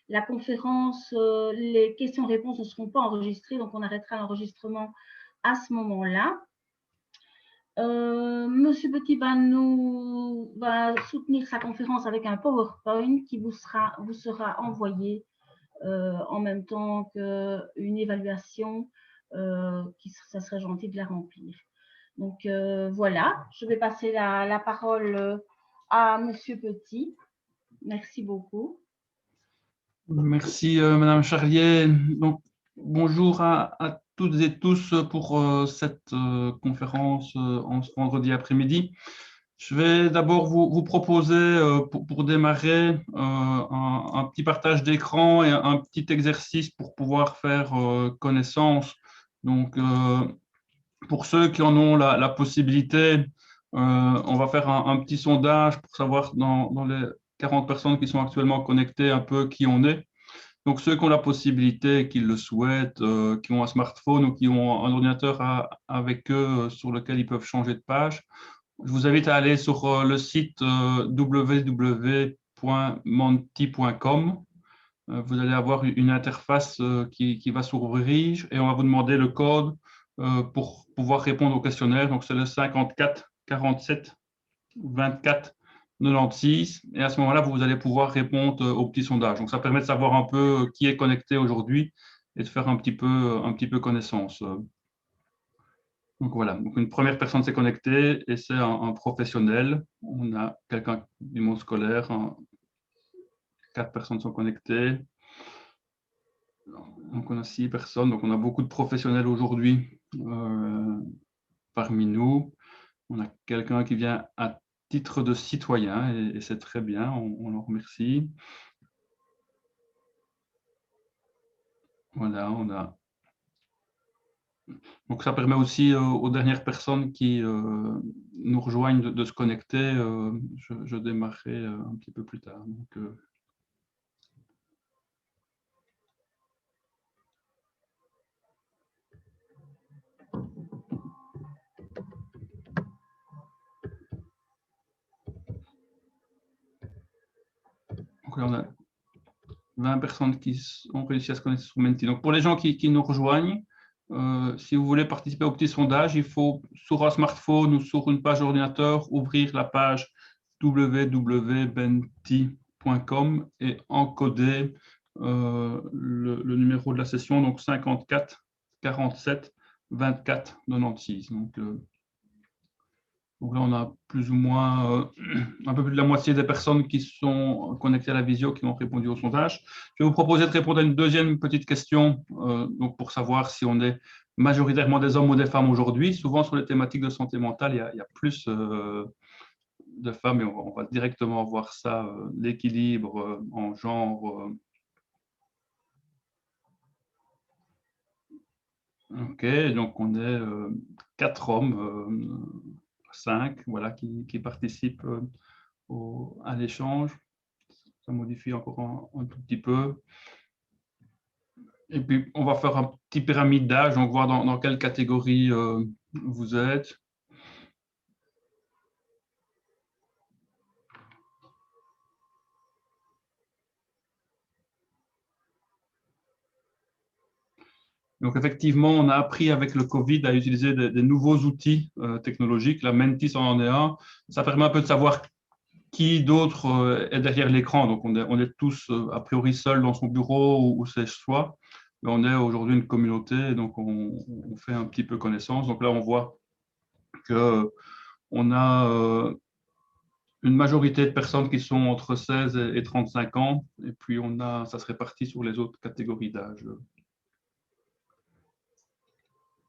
La conférence, les questions-réponses ne seront pas enregistrées, donc on arrêtera l'enregistrement à ce moment-là. Monsieur Petit va soutenir sa conférence avec un PowerPoint qui vous sera envoyé en même temps qu'une évaluation, ça serait gentil de la remplir. Donc voilà, je vais passer la parole à Monsieur Petit. Merci beaucoup. Merci Madame Charlier. Donc, bonjour à toutes et tous pour cette conférence en ce vendredi après-midi. Je vais d'abord vous proposer pour démarrer un petit partage d'écran et un petit exercice pour pouvoir faire connaissance. Donc, pour ceux qui en ont la possibilité, on va faire un petit sondage pour savoir dans les 40 personnes qui sont actuellement connectées un peu qui on est. Donc, ceux qui ont la possibilité, qui le souhaitent, qui ont un smartphone ou qui ont un ordinateur avec eux sur lequel ils peuvent changer de page, je vous invite à aller sur le site www.monty.com. Vous allez avoir une interface qui va s'ouvrir et on va vous demander le code pour pouvoir répondre au questionnaire. Donc, c'est le 54 47 24 96. Et à ce moment-là, vous allez pouvoir répondre au petit sondage. Donc, ça permet de savoir un peu qui est connecté aujourd'hui et de faire un petit peu connaissance. Donc voilà, donc une première personne s'est connectée et c'est un professionnel. On a quelqu'un du monde scolaire, 4 personnes sont connectées. Donc on a 6 personnes, donc on a beaucoup de professionnels aujourd'hui parmi nous. On a quelqu'un qui vient à titre de citoyen et c'est très bien, on le remercie. Voilà, on a. Donc ça permet aussi aux dernières personnes qui nous rejoignent de se connecter. Je démarrerai un petit peu plus tard. Donc, donc là, on a 20 personnes qui ont réussi à se connecter sur Menti. Donc pour les gens qui nous rejoignent, si vous voulez participer au petit sondage, il faut sur un smartphone ou sur une page d'ordinateur ouvrir la page www.benti.com et encoder le numéro de la session, donc 54 47 24 96. Donc là, on a plus ou moins un peu plus de la moitié des personnes qui sont connectées à la visio qui ont répondu au sondage. Je vais vous proposer de répondre à une deuxième petite question donc pour savoir si on est majoritairement des hommes ou des femmes aujourd'hui. Souvent, sur les thématiques de santé mentale, il y a plus de femmes et on va directement voir ça, l'équilibre en genre. OK, donc on est 4 hommes, 5 voilà, qui participent à l'échange. Ça modifie encore un tout petit peu. Et puis, on va faire un petit pyramide d'âge, donc voir dans quelle catégorie vous êtes. Donc, effectivement, on a appris avec le Covid à utiliser des nouveaux outils technologiques. La Mentis en est un. Ça permet un peu de savoir qui d'autre est derrière l'écran. Donc, on est tous a priori seuls dans son bureau ou chez soi. Mais on est aujourd'hui une communauté, donc on fait un petit peu connaissance. Donc là, on voit qu'on a une majorité de personnes qui sont entre 16 et 35 ans. Et puis, ça se répartit sur les autres catégories d'âge.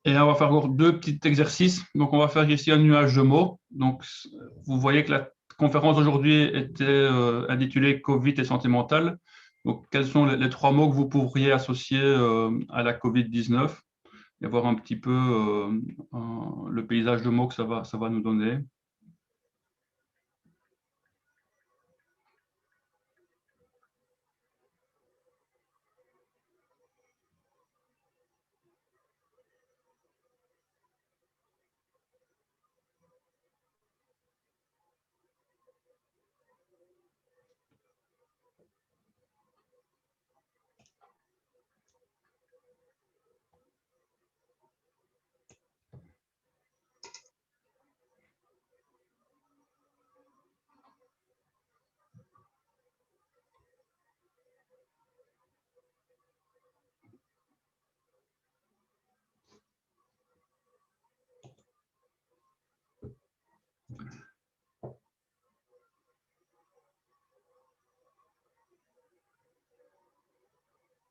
Et là, on va faire encore deux petits exercices. Donc, on va faire ici un nuage de mots. Donc, vous voyez que la conférence d'aujourd'hui était intitulée Covid et santé mentale. Donc, quels sont les 3 mots que vous pourriez associer à la Covid-19 et voir un petit peu le paysage de mots que ça va nous donner.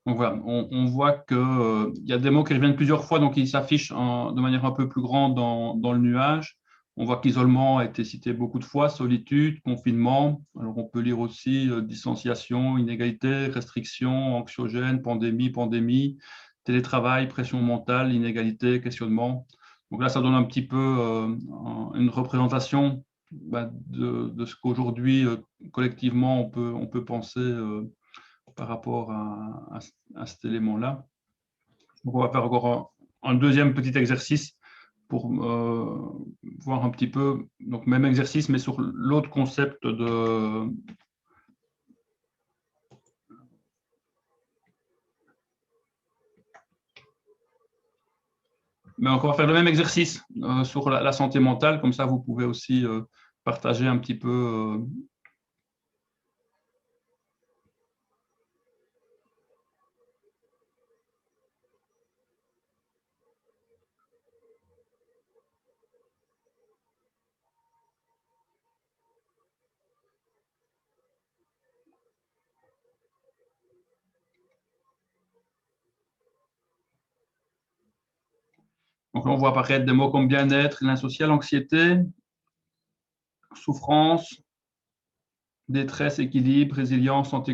Donc voilà, on voit qu'il y a des mots qui reviennent plusieurs fois, donc ils s'affichent de manière un peu plus grande dans le nuage. On voit qu'isolement a été cité beaucoup de fois, solitude, confinement. Alors on peut lire aussi distanciation, inégalité, restriction, anxiogène, pandémie, télétravail, pression mentale, inégalité, questionnement. Donc là, ça donne un petit peu une représentation de ce qu'aujourd'hui, collectivement, on peut penser par rapport à cet élément-là. Donc, on va faire encore un deuxième petit exercice pour voir un petit peu, donc même exercice, mais sur l'autre concept de... Mais encore faire le même exercice sur la santé mentale, comme ça vous pouvez aussi partager un petit peu donc là, on voit apparaître des mots comme bien-être, lien social, anxiété, souffrance, détresse, équilibre, résilience, santé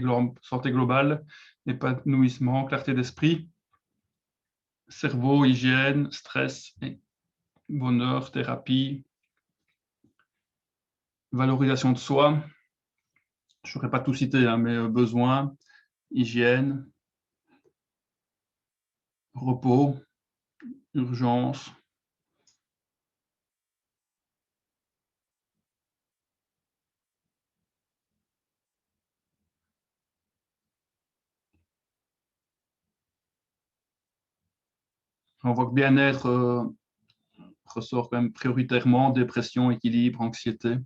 globale, épanouissement, clarté d'esprit, cerveau, hygiène, stress, bonheur, thérapie, valorisation de soi. Je ne saurais pas tout citer, hein, mais besoin, hygiène, repos, urgence. On voit que bien-être ressort quand même prioritairement, dépression, équilibre, anxiété.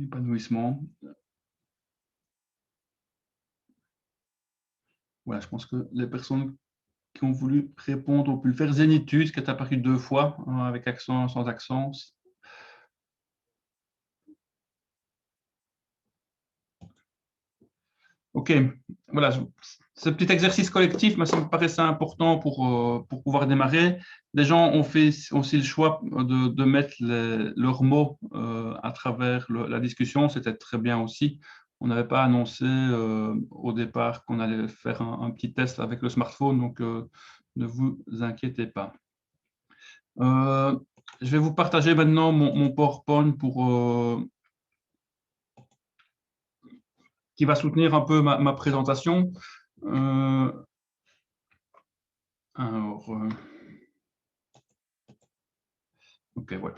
Épanouissement. Voilà, je pense que les personnes qui ont voulu répondre ont pu le faire. Zénitude, qui est apparu 2 fois, hein, avec accent, sans accent. OK, voilà, ce petit exercice collectif, moi, ça me paraissait important pour pouvoir démarrer. Des gens ont fait aussi le choix de mettre leurs mots à travers la discussion, c'était très bien aussi. On n'avait pas annoncé au départ qu'on allait faire un petit test avec le smartphone, donc ne vous inquiétez pas. Je vais vous partager maintenant mon PowerPoint qui va soutenir un peu ma présentation. Alors, ok, voilà.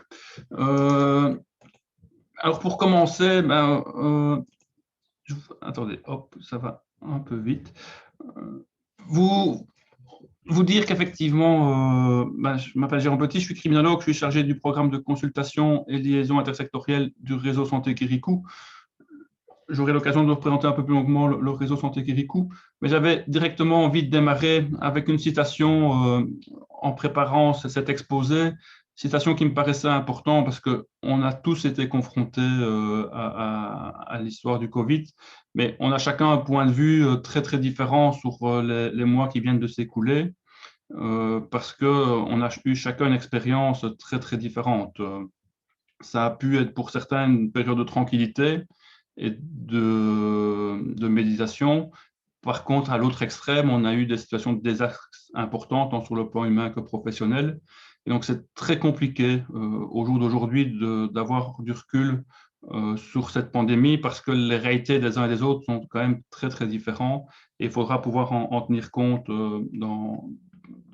Alors, pour commencer, attendez, hop, ça va un peu vite. Vous, vous dire qu'effectivement, je m'appelle Jérôme Petit, je suis criminologue, je suis chargé du programme de consultation et liaison intersectorielle du réseau Santé Kirikou. J'aurai l'occasion de vous présenter un peu plus longuement le réseau Santé Kirikou, mais j'avais directement envie de démarrer avec une citation en préparant cet exposé, citation qui me paraissait importante parce qu'on a tous été confrontés à l'histoire du Covid, mais on a chacun un point de vue très très différent sur les mois qui viennent de s'écouler, parce qu'on a eu chacun une expérience très très différente. Ça a pu être pour certains une période de tranquillité et de méditation. Par contre, à l'autre extrême, on a eu des situations de désastre importantes, tant sur le plan humain que professionnel. Et donc, c'est très compliqué au jour d'aujourd'hui d'avoir du recul sur cette pandémie parce que les réalités des uns et des autres sont quand même très, très différentes et il faudra pouvoir en tenir compte dans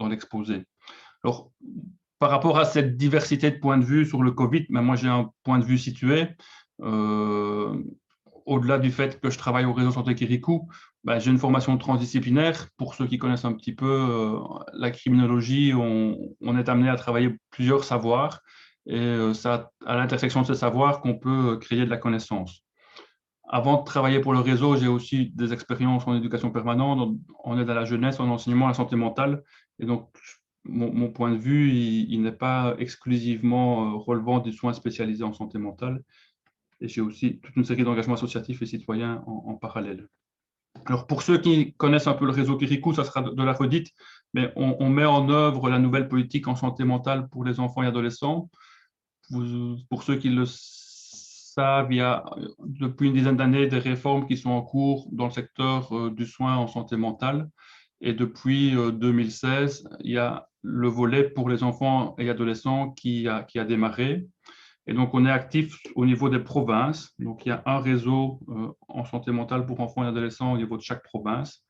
l'exposé. Alors, par rapport à cette diversité de points de vue sur le Covid, mais moi j'ai un point de vue situé. Au-delà du fait que je travaille au réseau Santé Kirikou, j'ai une formation transdisciplinaire. Pour ceux qui connaissent un petit peu la criminologie, on est amené à travailler plusieurs savoirs et c'est à l'intersection de ces savoirs qu'on peut créer de la connaissance. Avant de travailler pour le réseau, j'ai aussi des expériences en éducation permanente, en aide à la jeunesse, en enseignement à la santé mentale. Et donc, mon point de vue, il n'est pas exclusivement relevant des soins spécialisés en santé mentale. Et j'ai aussi toute une série d'engagements associatifs et citoyens en parallèle. Alors, pour ceux qui connaissent un peu le réseau Kirikou, ça sera de la redite, mais on met en œuvre la nouvelle politique en santé mentale pour les enfants et adolescents. Pour ceux qui le savent, il y a depuis une dizaine d'années des réformes qui sont en cours dans le secteur du soin en santé mentale. Et depuis 2016, il y a le volet pour les enfants et adolescents qui a démarré. Et donc, on est actif au niveau des provinces. Donc, il y a un réseau en santé mentale pour enfants et adolescents au niveau de chaque province.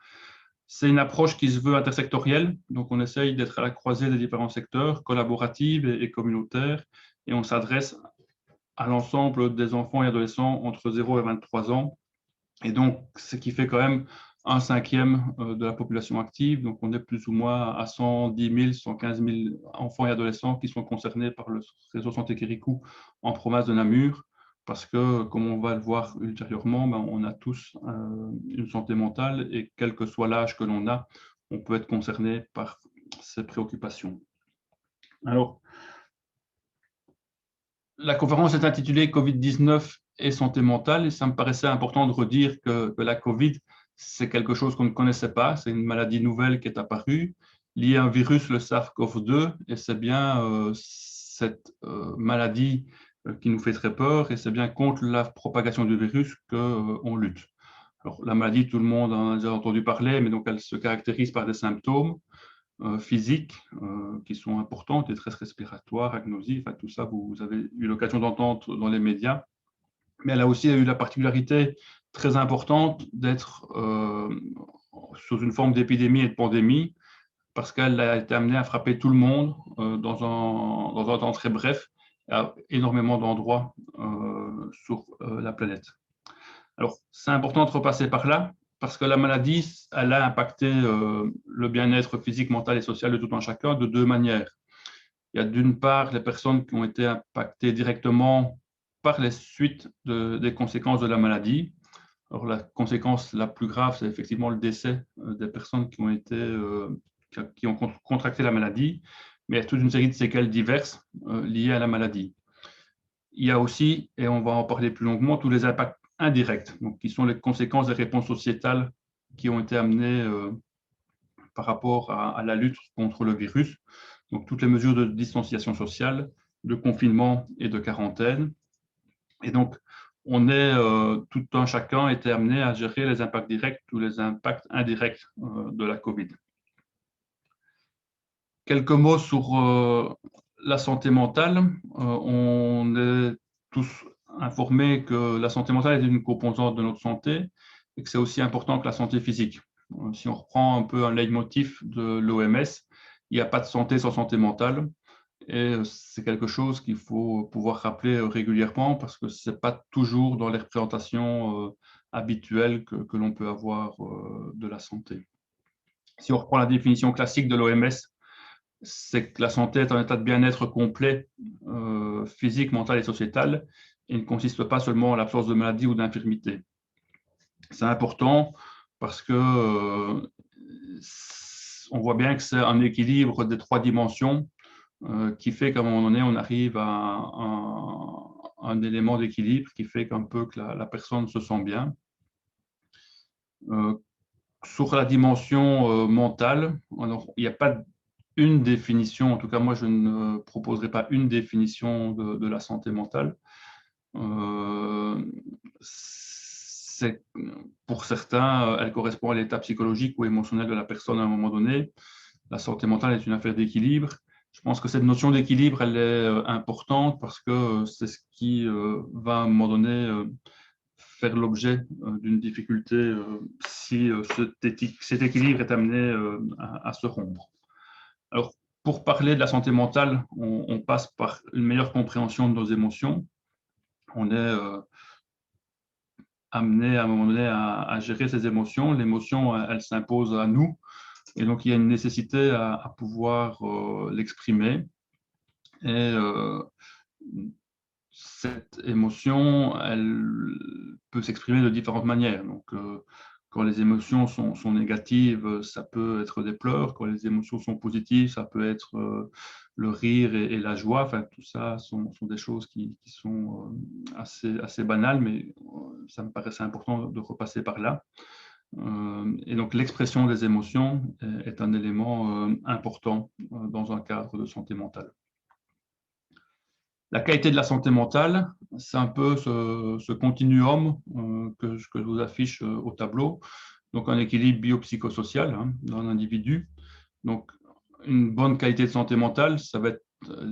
C'est une approche qui se veut intersectorielle. Donc, on essaye d'être à la croisée des différents secteurs, collaborative et communautaire. Et on s'adresse à l'ensemble des enfants et adolescents entre 0 et 23 ans. Et donc, ce qui fait quand même un cinquième de la population active. Donc, on est plus ou moins à 110 000, 115 000 enfants et adolescents qui sont concernés par le réseau Santé Kirikou en province de Namur. Parce que, comme on va le voir ultérieurement, on a tous une santé mentale et quel que soit l'âge que l'on a, on peut être concerné par ces préoccupations. Alors, la conférence est intitulée Covid-19 et santé mentale et ça me paraissait important de redire que la Covid, c'est quelque chose qu'on ne connaissait pas, c'est une maladie nouvelle qui est apparue, liée à un virus, le SARS-CoV-2, et c'est bien cette maladie qui nous fait très peur et c'est bien contre la propagation du virus qu'on lutte. Alors, la maladie, tout le monde en a déjà entendu parler, mais donc elle se caractérise par des symptômes physiques qui sont importantes, détresse respiratoire, agnosie, enfin, tout ça, vous avez eu l'occasion d'entendre dans les médias. Mais elle a aussi eu la particularité très importante d'être sous une forme d'épidémie et de pandémie, parce qu'elle a été amenée à frapper tout le monde dans un temps très bref, à énormément d'endroits sur la planète. Alors, c'est important de repasser par là, parce que la maladie, elle a impacté le bien-être physique, mental et social de tout un chacun de deux manières. Il y a d'une part les personnes qui ont été impactées directement par les suites des conséquences de la maladie. Alors, la conséquence la plus grave, c'est effectivement le décès des personnes qui ont contracté la maladie, mais il y a toute une série de séquelles diverses liées à la maladie. Il y a aussi, et on va en parler plus longuement, tous les impacts indirects, donc qui sont les conséquences des réponses sociétales qui ont été amenées par rapport à la lutte contre le virus. Donc, toutes les mesures de distanciation sociale, de confinement et de quarantaine. Et donc, tout un chacun était amené à gérer les impacts directs ou les impacts indirects de la COVID. Quelques mots sur la santé mentale. On est tous informés que la santé mentale est une composante de notre santé et que c'est aussi important que la santé physique. Si on reprend un peu un leitmotiv de l'OMS, il n'y a pas de santé sans santé mentale. Et c'est quelque chose qu'il faut pouvoir rappeler régulièrement parce que ce n'est pas toujours dans les représentations habituelles que l'on peut avoir de la santé. Si on reprend la définition classique de l'OMS, c'est que la santé est un état de bien-être complet, physique, mental et sociétal, et ne consiste pas seulement en l'absence de maladie ou d'infirmité. C'est important parce que on voit bien que c'est un équilibre des trois dimensions qui fait qu'à un moment donné, on arrive à un élément d'équilibre qui fait qu'un peu que la personne se sent bien. Sur la dimension mentale, alors, il n'y a pas une définition, en tout cas moi je ne proposerai pas une définition de la santé mentale. Pour certains, elle correspond à l'état psychologique ou émotionnel de la personne à un moment donné. La santé mentale est une affaire d'équilibre. Je pense que cette notion d'équilibre, elle est importante parce que c'est ce qui va à un moment donné faire l'objet d'une difficulté si cet équilibre est amené à se rompre. Alors, pour parler de la santé mentale, on passe par une meilleure compréhension de nos émotions. On est amené à un moment donné à gérer ses émotions. L'émotion, elle s'impose à nous. Et donc, il y a une nécessité à pouvoir l'exprimer. Et cette émotion, elle peut s'exprimer de différentes manières. Donc, Quand les émotions sont négatives, ça peut être des pleurs. Quand les émotions sont positives, ça peut être le rire et la joie. Enfin, tout ça sont des choses qui sont assez banales, mais ça me paraissait important de repasser par là. Et donc, l'expression des émotions est un élément important dans un cadre de santé mentale. La qualité de la santé mentale, c'est un peu ce continuum que je vous affiche au tableau. Donc, un équilibre biopsychosocial dans l'individu. Donc, une bonne qualité de santé mentale, ça va être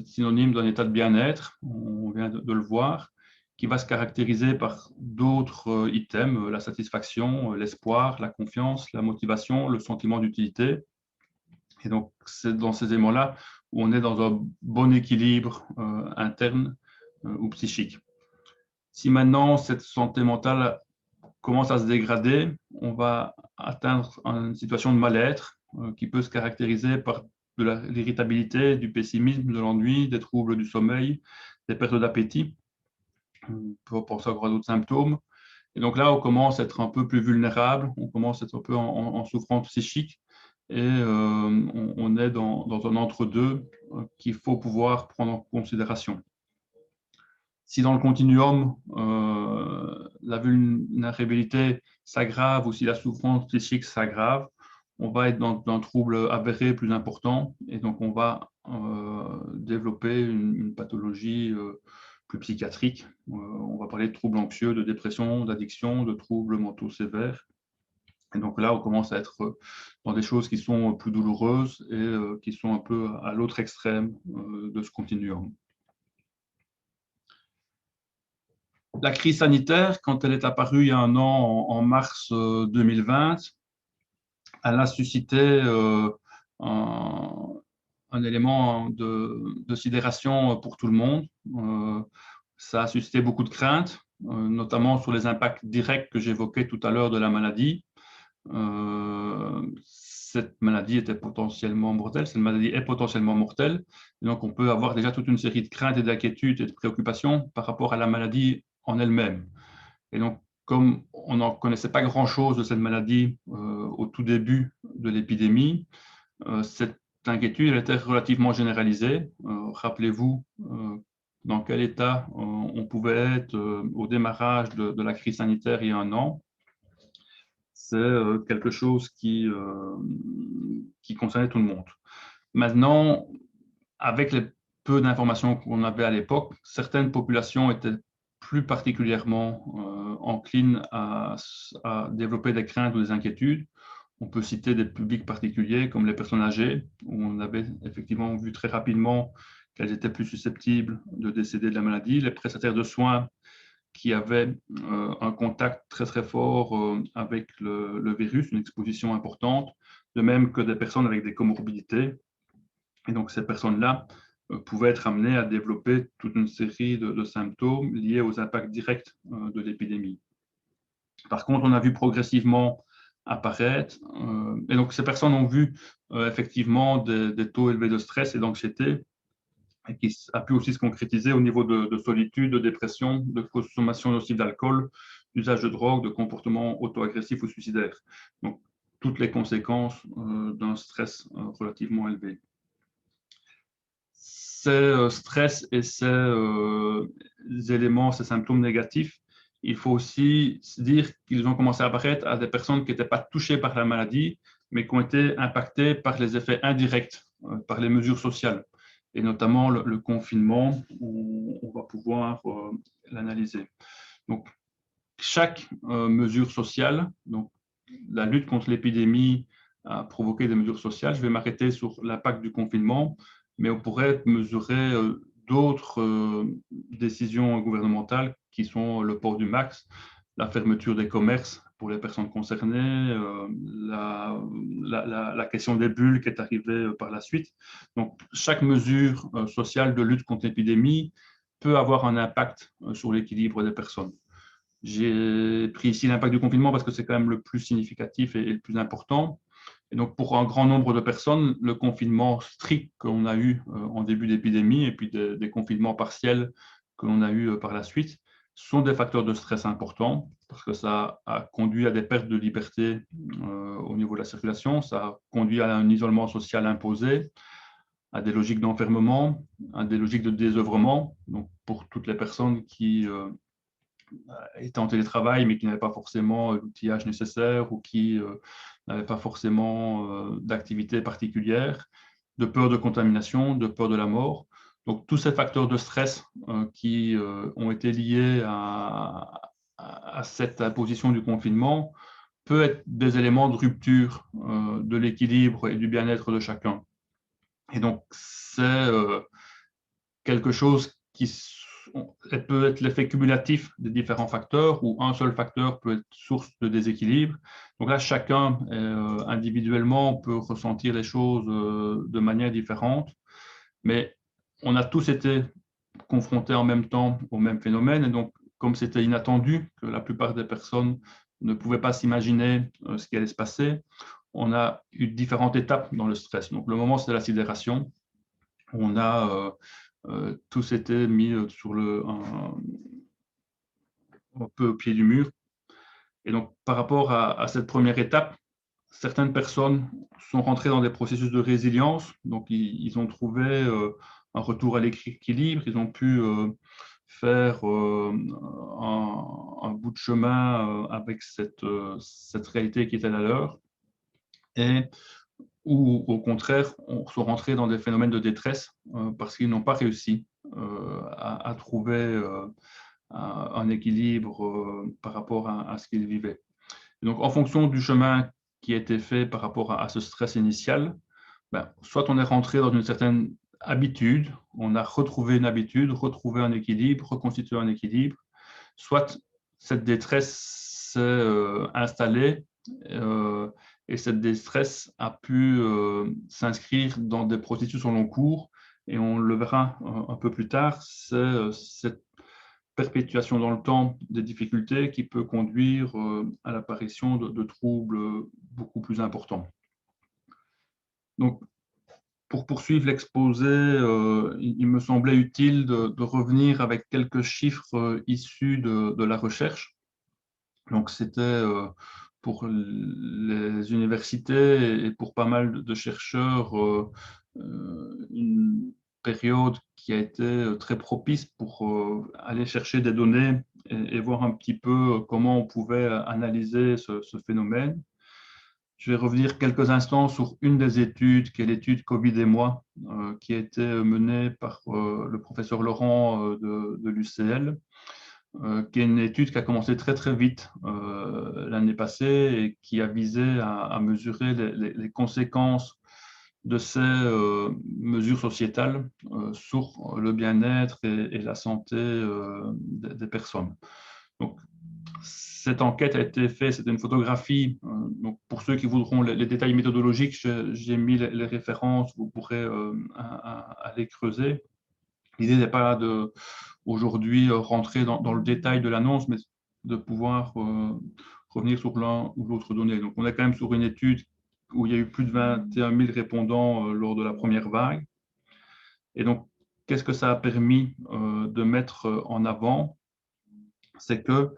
synonyme d'un état de bien-être, on vient de le voir, qui va se caractériser par d'autres items, la satisfaction, l'espoir, la confiance, la motivation, le sentiment d'utilité. Et donc, c'est dans ces éléments-là où on est dans un bon équilibre interne ou psychique. Si maintenant cette santé mentale commence à se dégrader, on va atteindre une situation de mal-être qui peut se caractériser par de l'irritabilité, du pessimisme, de l'ennui, des troubles du sommeil, des pertes d'appétit. On peut penser encore à d'autres symptômes. Et donc là, on commence à être un peu plus vulnérable, on commence à être un peu en souffrance psychique et on est dans un entre-deux qu'il faut pouvoir prendre en considération. Si dans le continuum, la vulnérabilité s'aggrave ou si la souffrance psychique s'aggrave, on va être dans un trouble avéré plus important et donc on va développer une pathologie plus psychiatrique. On va parler de troubles anxieux, de dépression, d'addiction, de troubles mentaux sévères. Et donc là, on commence à être dans des choses qui sont plus douloureuses et qui sont un peu à l'autre extrême de ce continuum. La crise sanitaire, quand elle est apparue il y a un an, en mars 2020, elle a suscité un élément de sidération pour tout le monde. Ça a suscité beaucoup de craintes, notamment sur les impacts directs que j'évoquais tout à l'heure de la maladie. Cette maladie était potentiellement mortelle, cette maladie est potentiellement mortelle. Et donc, on peut avoir déjà toute une série de craintes et d'inquiétudes et de préoccupations par rapport à la maladie en elle-même. Et donc, comme on n'en connaissait pas grand-chose de cette maladie au tout début de l'épidémie, cette inquiétude elle était relativement généralisée. Rappelez-vous dans quel état on pouvait être au démarrage de la crise sanitaire il y a un an. C'est quelque chose qui concernait tout le monde. Maintenant, avec les peu d'informations qu'on avait à l'époque, certaines populations étaient plus particulièrement enclines à développer des craintes ou des inquiétudes. On peut citer des publics particuliers comme les personnes âgées, où on avait effectivement vu très rapidement qu'elles étaient plus susceptibles de décéder de la maladie. Les prestataires de soins qui avaient un contact très très fort avec le virus, une exposition importante, de même que des personnes avec des comorbidités. Et donc ces personnes-là pouvaient être amenées à développer toute une série de symptômes liés aux impacts directs de l'épidémie. Par contre, on a vu progressivement apparaître, et donc ces personnes ont vu effectivement des taux élevés de stress et d'anxiété, et qui a pu aussi se concrétiser au niveau de solitude, de dépression, de consommation nocive d'alcool, d'usage de drogue, de comportement auto-agressif ou suicidaire. Donc, toutes les conséquences d'un stress relativement élevé. Ces stress et ces éléments, ces symptômes négatifs, il faut aussi se dire qu'ils ont commencé à apparaître à des personnes qui n'étaient pas touchées par la maladie, mais qui ont été impactées par les effets indirects, par les mesures sociales, et notamment le confinement, où on va pouvoir l'analyser. Donc, chaque mesure sociale, donc la lutte contre l'épidémie a provoqué des mesures sociales. Je vais m'arrêter sur l'impact du confinement, mais on pourrait mesurer d'autres décisions gouvernementales qui sont le port du masque, la fermeture des commerces pour les personnes concernées, la question des bulles qui est arrivée par la suite. Donc, chaque mesure sociale de lutte contre l'épidémie peut avoir un impact sur l'équilibre des personnes. J'ai pris ici l'impact du confinement parce que c'est quand même le plus significatif et le plus important. Et donc, pour un grand nombre de personnes, le confinement strict qu'on a eu en début d'épidémie et puis des confinements partiels que l'on a eu par la suite sont des facteurs de stress importants parce que ça a conduit à des pertes de liberté au niveau de la circulation, ça a conduit à un isolement social imposé, à des logiques d'enfermement, à des logiques de désœuvrement. Donc, pour toutes les personnes qui étaient en télétravail, mais qui n'avaient pas forcément l'outillage nécessaire ou qui n'avaient pas forcément d'activité particulière, de peur de contamination, de peur de la mort. Donc, tous ces facteurs de stress qui ont été liés à cette imposition du confinement peuvent être des éléments de rupture de l'équilibre et du bien-être de chacun. Et donc, c'est quelque chose qui peut être l'effet cumulatif des différents facteurs ou un seul facteur peut être source de déséquilibre. Donc là, chacun individuellement peut ressentir les choses de manière différente, mais on a tous été confrontés en même temps au même phénomène. Et donc, comme c'était inattendu, que la plupart des personnes ne pouvaient pas s'imaginer ce qui allait se passer, on a eu différentes étapes dans le stress. Donc, le moment, c'était la sidération. On a tous été mis sur un peu au pied du mur. Et donc, par rapport à cette première étape, certaines personnes sont rentrées dans des processus de résilience. Donc, ils ont trouvé un retour à l'équilibre. Ils ont pu faire un bout de chemin avec cette réalité qui était la leur. Et ou au contraire, on sont rentrés dans des phénomènes de détresse parce qu'ils n'ont pas réussi à trouver un équilibre par rapport à ce qu'ils vivaient. Et donc, en fonction du chemin qui a été fait par rapport à ce stress initial, ben, soit on est rentré dans une certaine habitude, on a retrouvé une habitude, retrouvé un équilibre, reconstitué un équilibre, soit cette détresse s'est installée et cette détresse a pu s'inscrire dans des processus au long cours et on le verra un peu plus tard, c'est cette perpétuation dans le temps des difficultés qui peut conduire à l'apparition de troubles beaucoup plus importants. Donc, pour poursuivre l'exposé, il me semblait utile de revenir avec quelques chiffres issus de la recherche. Donc, c'était pour les universités et pour pas mal de chercheurs une période qui a été très propice pour aller chercher des données et voir un petit peu comment on pouvait analyser ce phénomène. Je vais revenir quelques instants sur une des études, qui est l'étude Covid et moi, qui a été menée par le professeur Laurent de l'UCL, qui est une étude qui a commencé très très vite l'année passée et qui a visé à mesurer les conséquences de ces mesures sociétales sur le bien-être et la santé des personnes. Donc, cette enquête a été faite, c'était une photographie. Donc pour ceux qui voudront les détails méthodologiques, j'ai mis les références, vous pourrez aller creuser. L'idée n'est pas aujourd'hui rentrer dans le détail de l'annonce, mais de pouvoir revenir sur l'un ou l'autre donnée. Donc on est quand même sur une étude où il y a eu plus de 21 000 répondants lors de la première vague. Et donc, qu'est-ce que ça a permis de mettre en avant? C'est que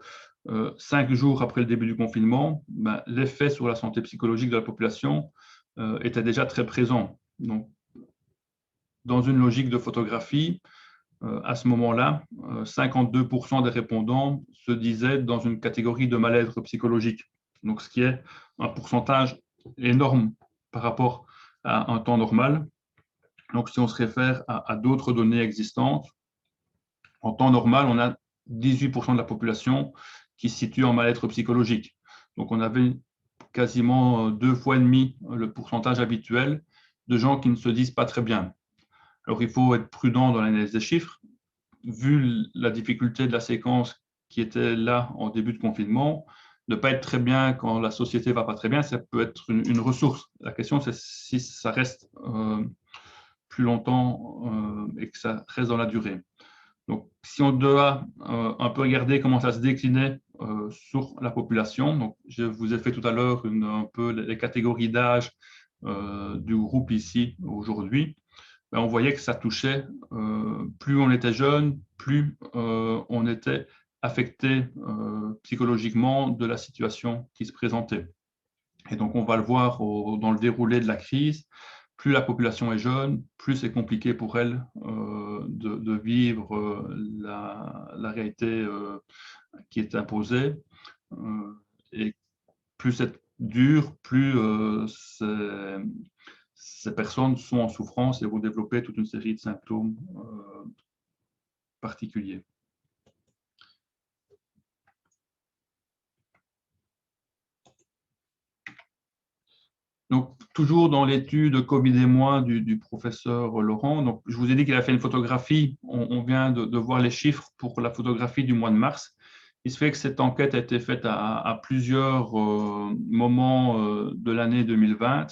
5 jours après le début du confinement, ben, l'effet sur la santé psychologique de la population était déjà très présent. Donc, dans une logique de photographie, à ce moment-là, 52% des répondants se disaient dans une catégorie de mal-être psychologique. Donc, ce qui est un pourcentage énorme par rapport à un temps normal. Donc, si on se réfère à d'autres données existantes, en temps normal, on a 18% de la population qui se situe en mal-être psychologique. Donc, on avait quasiment 2 fois et demi le pourcentage habituel de gens qui ne se disent pas très bien. Alors, il faut être prudent dans l'analyse des chiffres. Vu la difficulté de la séquence qui était là en début de confinement, ne pas être très bien quand la société ne va pas très bien, ça peut être une ressource. La question, c'est si ça reste plus longtemps et que ça reste dans la durée. Donc, si on doit un peu regarder comment ça se déclinait sur la population, donc je vous ai fait tout à l'heure un peu les catégories d'âge du groupe ici aujourd'hui, ben, on voyait que ça touchait, plus on était jeune, plus on était affectés psychologiquement de la situation qui se présentait. Et donc, on va le voir dans le déroulé de la crise. Plus la population est jeune, plus c'est compliqué pour elle de vivre la réalité qui est imposée. Et plus c'est dur, plus ces personnes sont en souffrance et vont développer toute une série de symptômes particuliers. Donc, toujours dans l'étude Covid et moi du professeur Laurent, donc, je vous ai dit qu'il a fait une photographie, on vient de voir les chiffres pour la photographie du mois de mars. Il se fait que cette enquête a été faite à plusieurs moments de l'année 2020.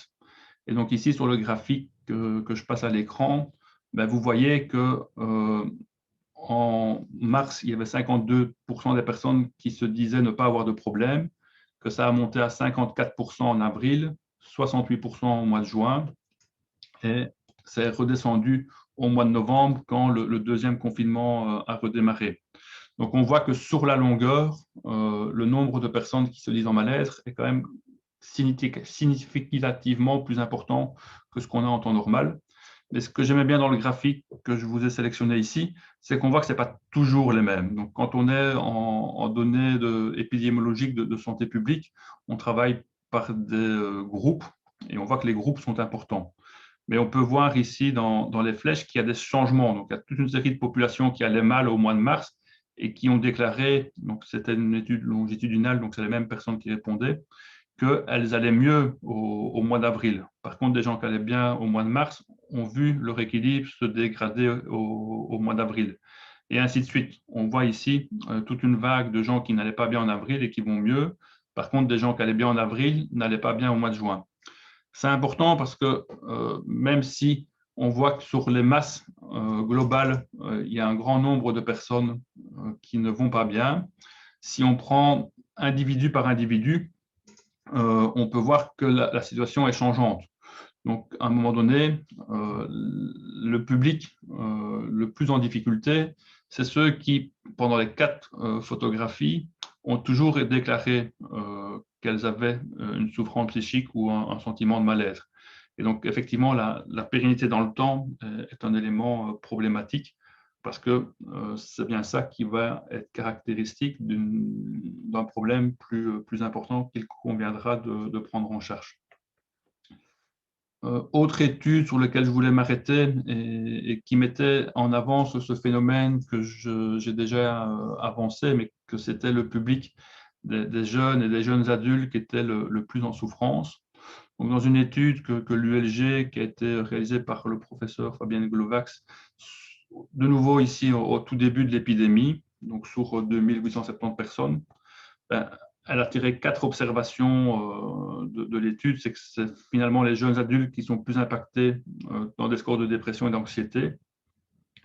Et donc ici, sur le graphique que je passe à l'écran, ben, vous voyez que en mars, il y avait 52% des personnes qui se disaient ne pas avoir de problème, que ça a monté à 54% en avril, 68% au mois de juin, et c'est redescendu au mois de novembre quand le deuxième confinement a redémarré. Donc, on voit que sur la longueur, le nombre de personnes qui se disent en mal-être est quand même significativement plus important que ce qu'on a en temps normal. Mais ce que j'aimais bien dans le graphique que je vous ai sélectionné ici, c'est qu'on voit que ce n'est pas toujours les mêmes. Donc, quand on est en données épidémiologiques de santé publique, on travaille par des groupes et on voit que les groupes sont importants. Mais on peut voir ici dans les flèches qu'il y a des changements. Donc, il y a toute une série de populations qui allaient mal au mois de mars et qui ont déclaré, donc c'était une étude longitudinale, donc c'est les mêmes personnes qui répondaient, qu'elles allaient mieux au mois d'avril. Par contre, des gens qui allaient bien au mois de mars ont vu leur équilibre se dégrader au mois d'avril. Et ainsi de suite. On voit ici toute une vague de gens qui n'allaient pas bien en avril et qui vont mieux. Par contre, des gens qui allaient bien en avril n'allaient pas bien au mois de juin. C'est important parce que même si on voit que sur les masses globales, il y a un grand nombre de personnes qui ne vont pas bien, si on prend individu par individu, on peut voir que la situation est changeante. Donc, à un moment donné, le public le plus en difficulté, c'est ceux qui, pendant les 4 photographies, ont toujours déclaré qu'elles avaient une souffrance psychique ou un sentiment de mal-être. Et donc, effectivement, la pérennité dans le temps est un élément problématique parce que c'est bien ça qui va être caractéristique d'un problème plus important qu'il conviendra de prendre en charge. Autre étude sur laquelle je voulais m'arrêter et qui mettait en avant ce phénomène que j'ai déjà avancé, mais que c'était le public des jeunes et des jeunes adultes qui étaient le plus en souffrance. Donc, dans une étude que l'ULG, qui a été réalisée par le professeur Fabien Glovax, de nouveau ici au tout début de l'épidémie, donc sur 2870 personnes, ben, elle a tiré 4 observations de l'étude. C'est que c'est finalement les jeunes adultes qui sont plus impactés dans des scores de dépression et d'anxiété.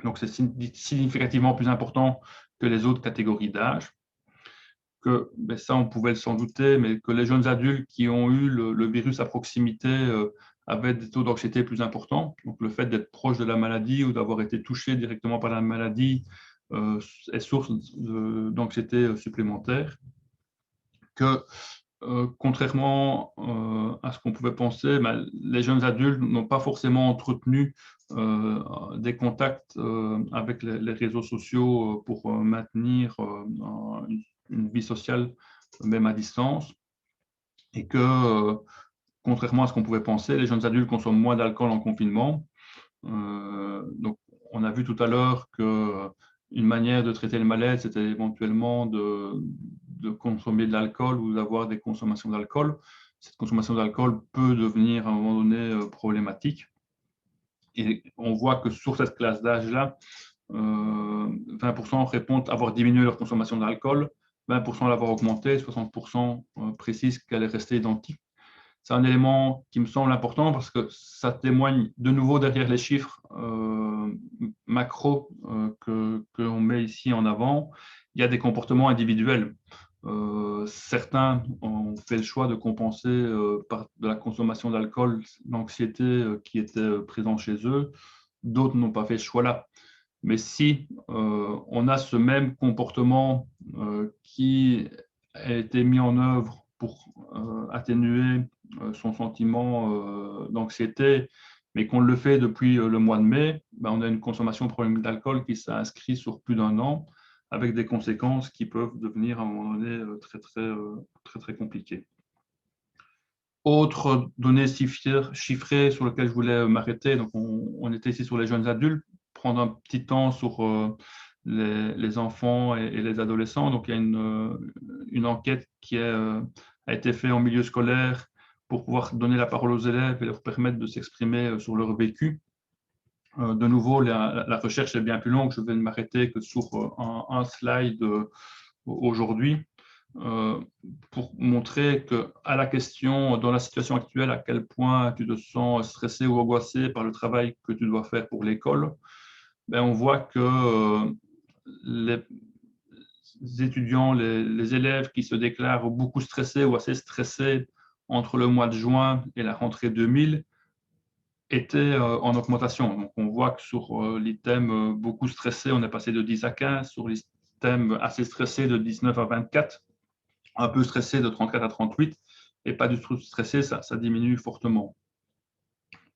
Donc, c'est significativement plus important que les autres catégories d'âge. Que, ben ça, on pouvait s'en douter, mais que les jeunes adultes qui ont eu le virus à proximité avaient des taux d'anxiété plus importants. Donc, le fait d'être proche de la maladie ou d'avoir été touché directement par la maladie est source d'anxiété supplémentaire. Que contrairement à ce qu'on pouvait penser, ben, les jeunes adultes n'ont pas forcément entretenu des contacts avec les réseaux sociaux pour maintenir une vie sociale, même à distance, et que, contrairement à ce qu'on pouvait penser, les jeunes adultes consomment moins d'alcool en confinement. Donc, on a vu tout à l'heure qu'une manière de traiter le malaise, c'était éventuellement de consommer de l'alcool ou d'avoir des consommations d'alcool. Cette consommation d'alcool peut devenir à un moment donné problématique. Et on voit que sur cette classe d'âge-là, 20% répondent avoir diminué leur consommation d'alcool, 20% l'avoir augmenté, 60% précisent qu'elle est restée identique. C'est un élément qui me semble important parce que ça témoigne de nouveau derrière les chiffres macro qu'on met ici en avant. Il y a des comportements individuels. Certains ont fait le choix de compenser par de la consommation d'alcool l'anxiété qui était présente chez eux. D'autres n'ont pas fait ce choix-là. Mais si on a ce même comportement qui a été mis en œuvre pour atténuer son sentiment d'anxiété, mais qu'on le fait depuis le mois de mai, ben, on a une consommation problème d'alcool qui s'inscrit sur plus d'1 an, avec des conséquences qui peuvent devenir à un moment donné très compliquées. Autre donnée chiffrée sur laquelle je voulais m'arrêter, donc on était ici sur les jeunes adultes, prendre un petit temps sur les enfants et les adolescents. Donc il y a une enquête qui a été faite en milieu scolaire pour pouvoir donner la parole aux élèves et leur permettre de s'exprimer sur leur vécu. De nouveau, la recherche est bien plus longue, je vais ne m'arrêter que sur un slide aujourd'hui. Pour montrer qu'à la question, dans la situation actuelle, à quel point tu te sens stressé ou angoissé par le travail que tu dois faire pour l'école, ben on voit que les étudiants, les élèves qui se déclarent beaucoup stressés ou assez stressés entre le mois de juin et la rentrée 2000 étaient en augmentation. Donc, on voit que sur l'item beaucoup stressé, on est passé de 10 à 15, sur l'item assez stressé de 19 à 24, un peu stressé de 34 à 38, et pas du tout stressé, ça diminue fortement.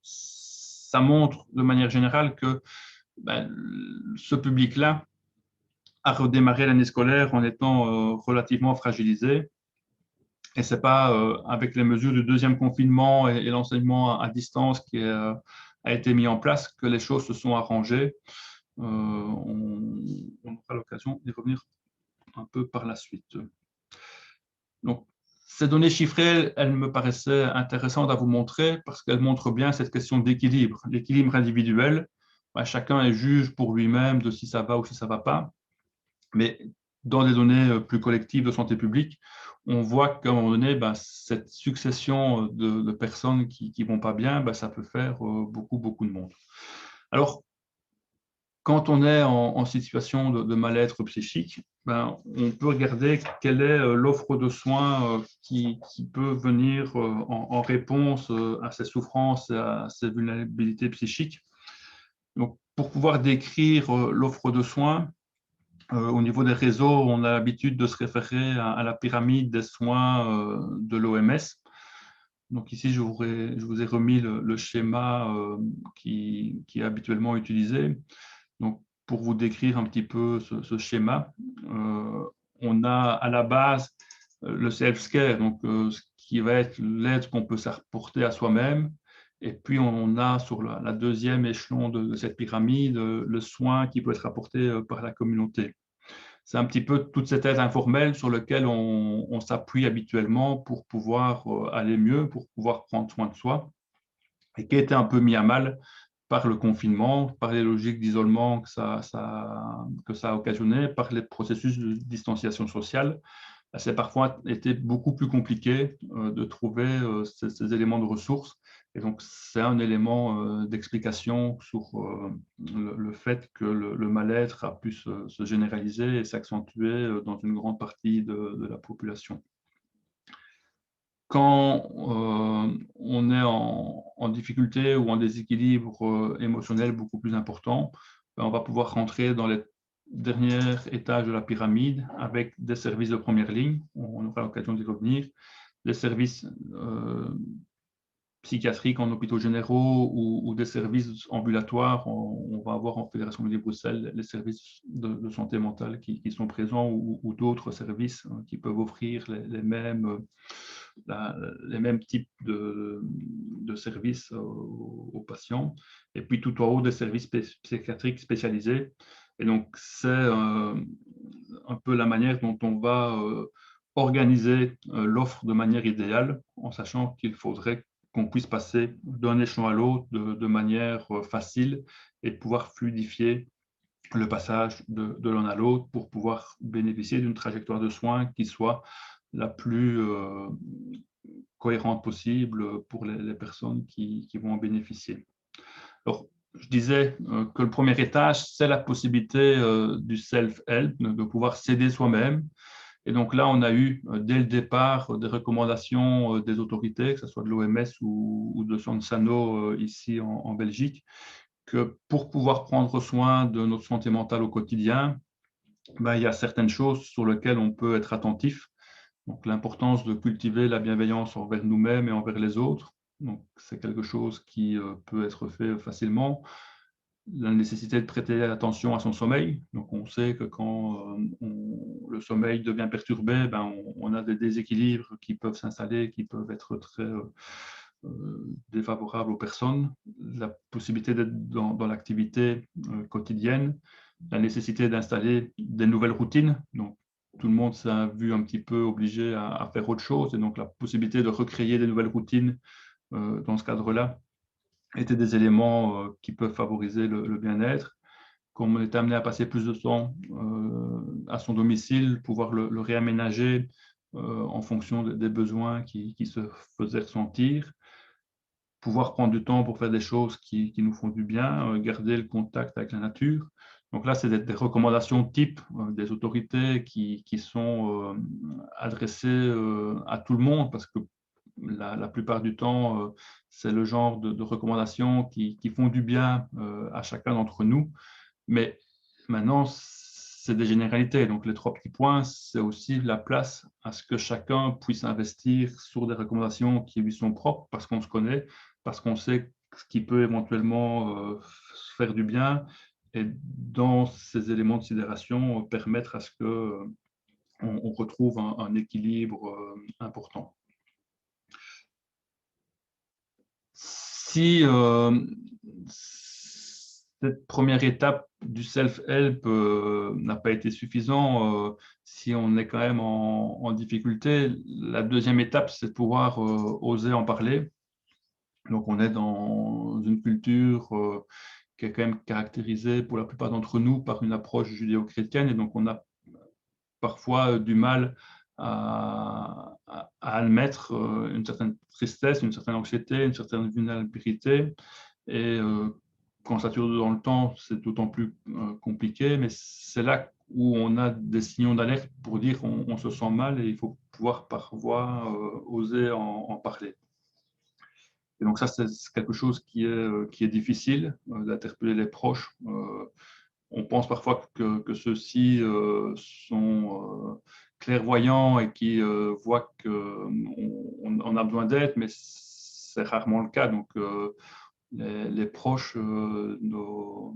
Ça montre de manière générale que ben, ce public-là a redémarré l'année scolaire en étant relativement fragilisé. Et ce n'est pas avec les mesures du deuxième confinement et l'enseignement à distance qui a été mis en place que les choses se sont arrangées. On aura l'occasion d'y revenir un peu par la suite. Donc, ces données chiffrées, elles me paraissaient intéressantes à vous montrer parce qu'elles montrent bien cette question d'équilibre, l'équilibre individuel. Chacun est juge pour lui-même de si ça va ou si ça ne va pas. Mais dans des données plus collectives de santé publique, on voit qu'à un moment donné, cette succession de personnes qui ne vont pas bien, ça peut faire beaucoup de monde. Alors, quand on est en situation de mal-être psychique, on peut regarder quelle est l'offre de soins qui peut venir en réponse à ces souffrances et à ces vulnérabilités psychiques. Donc, pour pouvoir décrire l'offre de soins, au niveau des réseaux, on a l'habitude de se référer à la pyramide des soins de l'OMS. Donc ici, je vous ai remis le schéma qui est habituellement utilisé. Donc, pour vous décrire un petit peu ce schéma, on a à la base le self-care, donc ce qui va être l'aide qu'on peut s'apporter à soi-même. Et puis, on a sur la deuxième échelon de cette pyramide le soin qui peut être apporté par la communauté. C'est un petit peu toute cette aide informelle sur laquelle on s'appuie habituellement pour pouvoir aller mieux, pour pouvoir prendre soin de soi, et qui a été un peu mis à mal par le confinement, par les logiques d'isolement que ça a occasionné, par les processus de distanciation sociale. C'est parfois été beaucoup plus compliqué de trouver ces éléments de ressources. Et donc, c'est un élément d'explication sur le fait que le mal-être a pu se généraliser et s'accentuer dans une grande partie de la population. Quand on est en difficulté ou en déséquilibre émotionnel beaucoup plus important, on va pouvoir rentrer dans les derniers étages de la pyramide avec des services de première ligne. On aura l'occasion d'y revenir. Les services psychiatriques en hôpitaux généraux ou des services ambulatoires. On va avoir en Fédération Wallonie-Bruxelles les services de santé mentale qui sont présents ou d'autres services qui peuvent offrir les mêmes types de services aux patients. Et puis tout en haut, des services psychiatriques spécialisés. Et donc, c'est un peu la manière dont on va organiser l'offre de manière idéale, en sachant qu'il faudrait qu'on puisse passer d'un échelon à l'autre de manière facile et pouvoir fluidifier le passage de l'un à l'autre pour pouvoir bénéficier d'une trajectoire de soins qui soit la plus cohérente possible pour les personnes qui vont en bénéficier. Alors, je disais que le premier étage, c'est la possibilité du self-help, de pouvoir s'aider soi-même. Et donc là, on a eu dès le départ des recommandations des autorités, que ce soit de l'OMS ou de Sansano ici en Belgique, que pour pouvoir prendre soin de notre santé mentale au quotidien, il y a certaines choses sur lesquelles on peut être attentif. Donc, l'importance de cultiver la bienveillance envers nous-mêmes et envers les autres. Donc, c'est quelque chose qui peut être fait facilement. La nécessité de prêter attention à son sommeil. Donc, on sait que quand le sommeil devient perturbé, on a des déséquilibres qui peuvent s'installer, qui peuvent être très défavorables aux personnes. La possibilité d'être dans l'activité quotidienne, la nécessité d'installer des nouvelles routines. Donc, tout le monde s'est vu un petit peu obligé à faire autre chose. Et donc, la possibilité de recréer des nouvelles routines dans ce cadre-là étaient des éléments qui peuvent favoriser le bien-être. Comme on est amené à passer plus de temps à son domicile, pouvoir le réaménager en fonction des besoins qui se faisaient ressentir, pouvoir prendre du temps pour faire des choses qui nous font du bien, garder le contact avec la nature. Donc là, c'est des recommandations types des autorités qui sont adressées à tout le monde parce que la plupart du temps, c'est le genre de recommandations qui font du bien à chacun d'entre nous. Mais maintenant, c'est des généralités. Donc, les 3 petits points, c'est aussi la place à ce que chacun puisse investir sur des recommandations qui lui sont propres parce qu'on se connaît, parce qu'on sait ce qui peut éventuellement faire du bien et dans ces éléments de sidération, permettre à ce qu'on retrouve un équilibre important. Si cette première étape du self-help n'a pas été suffisante, si on est quand même en difficulté, la deuxième étape, c'est de pouvoir oser en parler. Donc, on est dans une culture qui est quand même caractérisée pour la plupart d'entre nous par une approche judéo-chrétienne et donc on a parfois du mal à admettre une certaine tristesse, une certaine anxiété, une certaine vulnérabilité. Et quand ça dure dans le temps, c'est d'autant plus compliqué, mais c'est là où on a des signaux d'alerte pour dire on se sent mal et il faut pouvoir parfois oser en parler. Et donc ça, c'est quelque chose qui est difficile d'interpeller les proches. On pense parfois que ceux-ci sont clairvoyants et qui voient qu'on a besoin d'aide, mais c'est rarement le cas. Donc, les proches, nos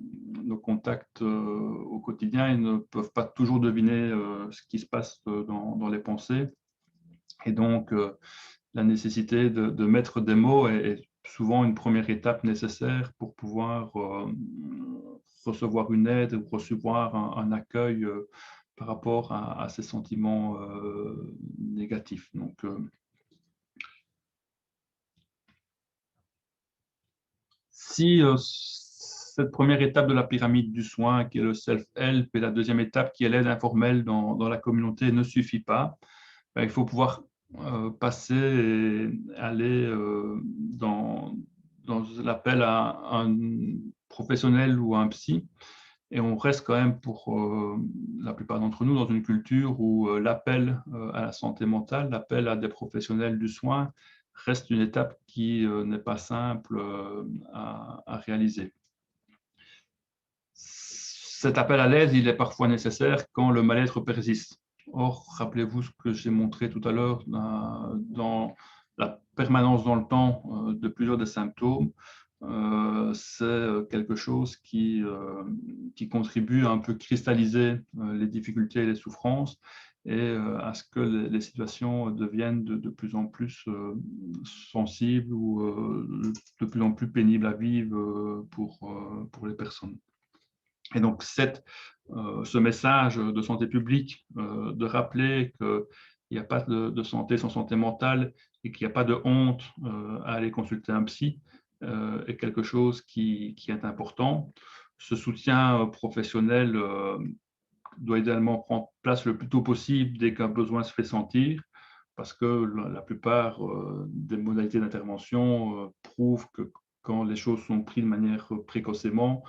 contacts au quotidien, ils ne peuvent pas toujours deviner ce qui se passe dans les pensées. Et donc, la nécessité de mettre des mots est souvent une première étape nécessaire pour pouvoir recevoir une aide ou recevoir un accueil par rapport à ces sentiments négatifs. Donc, si cette première étape de la pyramide du soin, qui est le self-help, et la deuxième étape, qui est l'aide informelle dans la communauté, ne suffit pas, il faut pouvoir passer et aller dans l'appel à un professionnel ou à un psy. Et on reste quand même, pour la plupart d'entre nous, dans une culture où l'appel à la santé mentale, l'appel à des professionnels du soin reste une étape qui n'est pas simple à réaliser. Cet appel à l'aide, il est parfois nécessaire quand le mal-être persiste. Or, rappelez-vous ce que j'ai montré tout à l'heure dans la permanence dans le temps de plusieurs des symptômes. C'est quelque chose qui contribue à un peu cristalliser les difficultés et les souffrances et à ce que les situations deviennent de plus en plus sensibles ou de plus en plus pénibles à vivre pour les personnes. Et donc, ce message de santé publique, de rappeler qu'il n'y a pas de santé sans santé mentale et qu'il n'y a pas de honte à aller consulter un psy, est quelque chose qui est important. Ce soutien professionnel doit idéalement prendre place le plus tôt possible dès qu'un besoin se fait sentir, parce que la plupart des modalités d'intervention prouvent que quand les choses sont prises de manière précocement,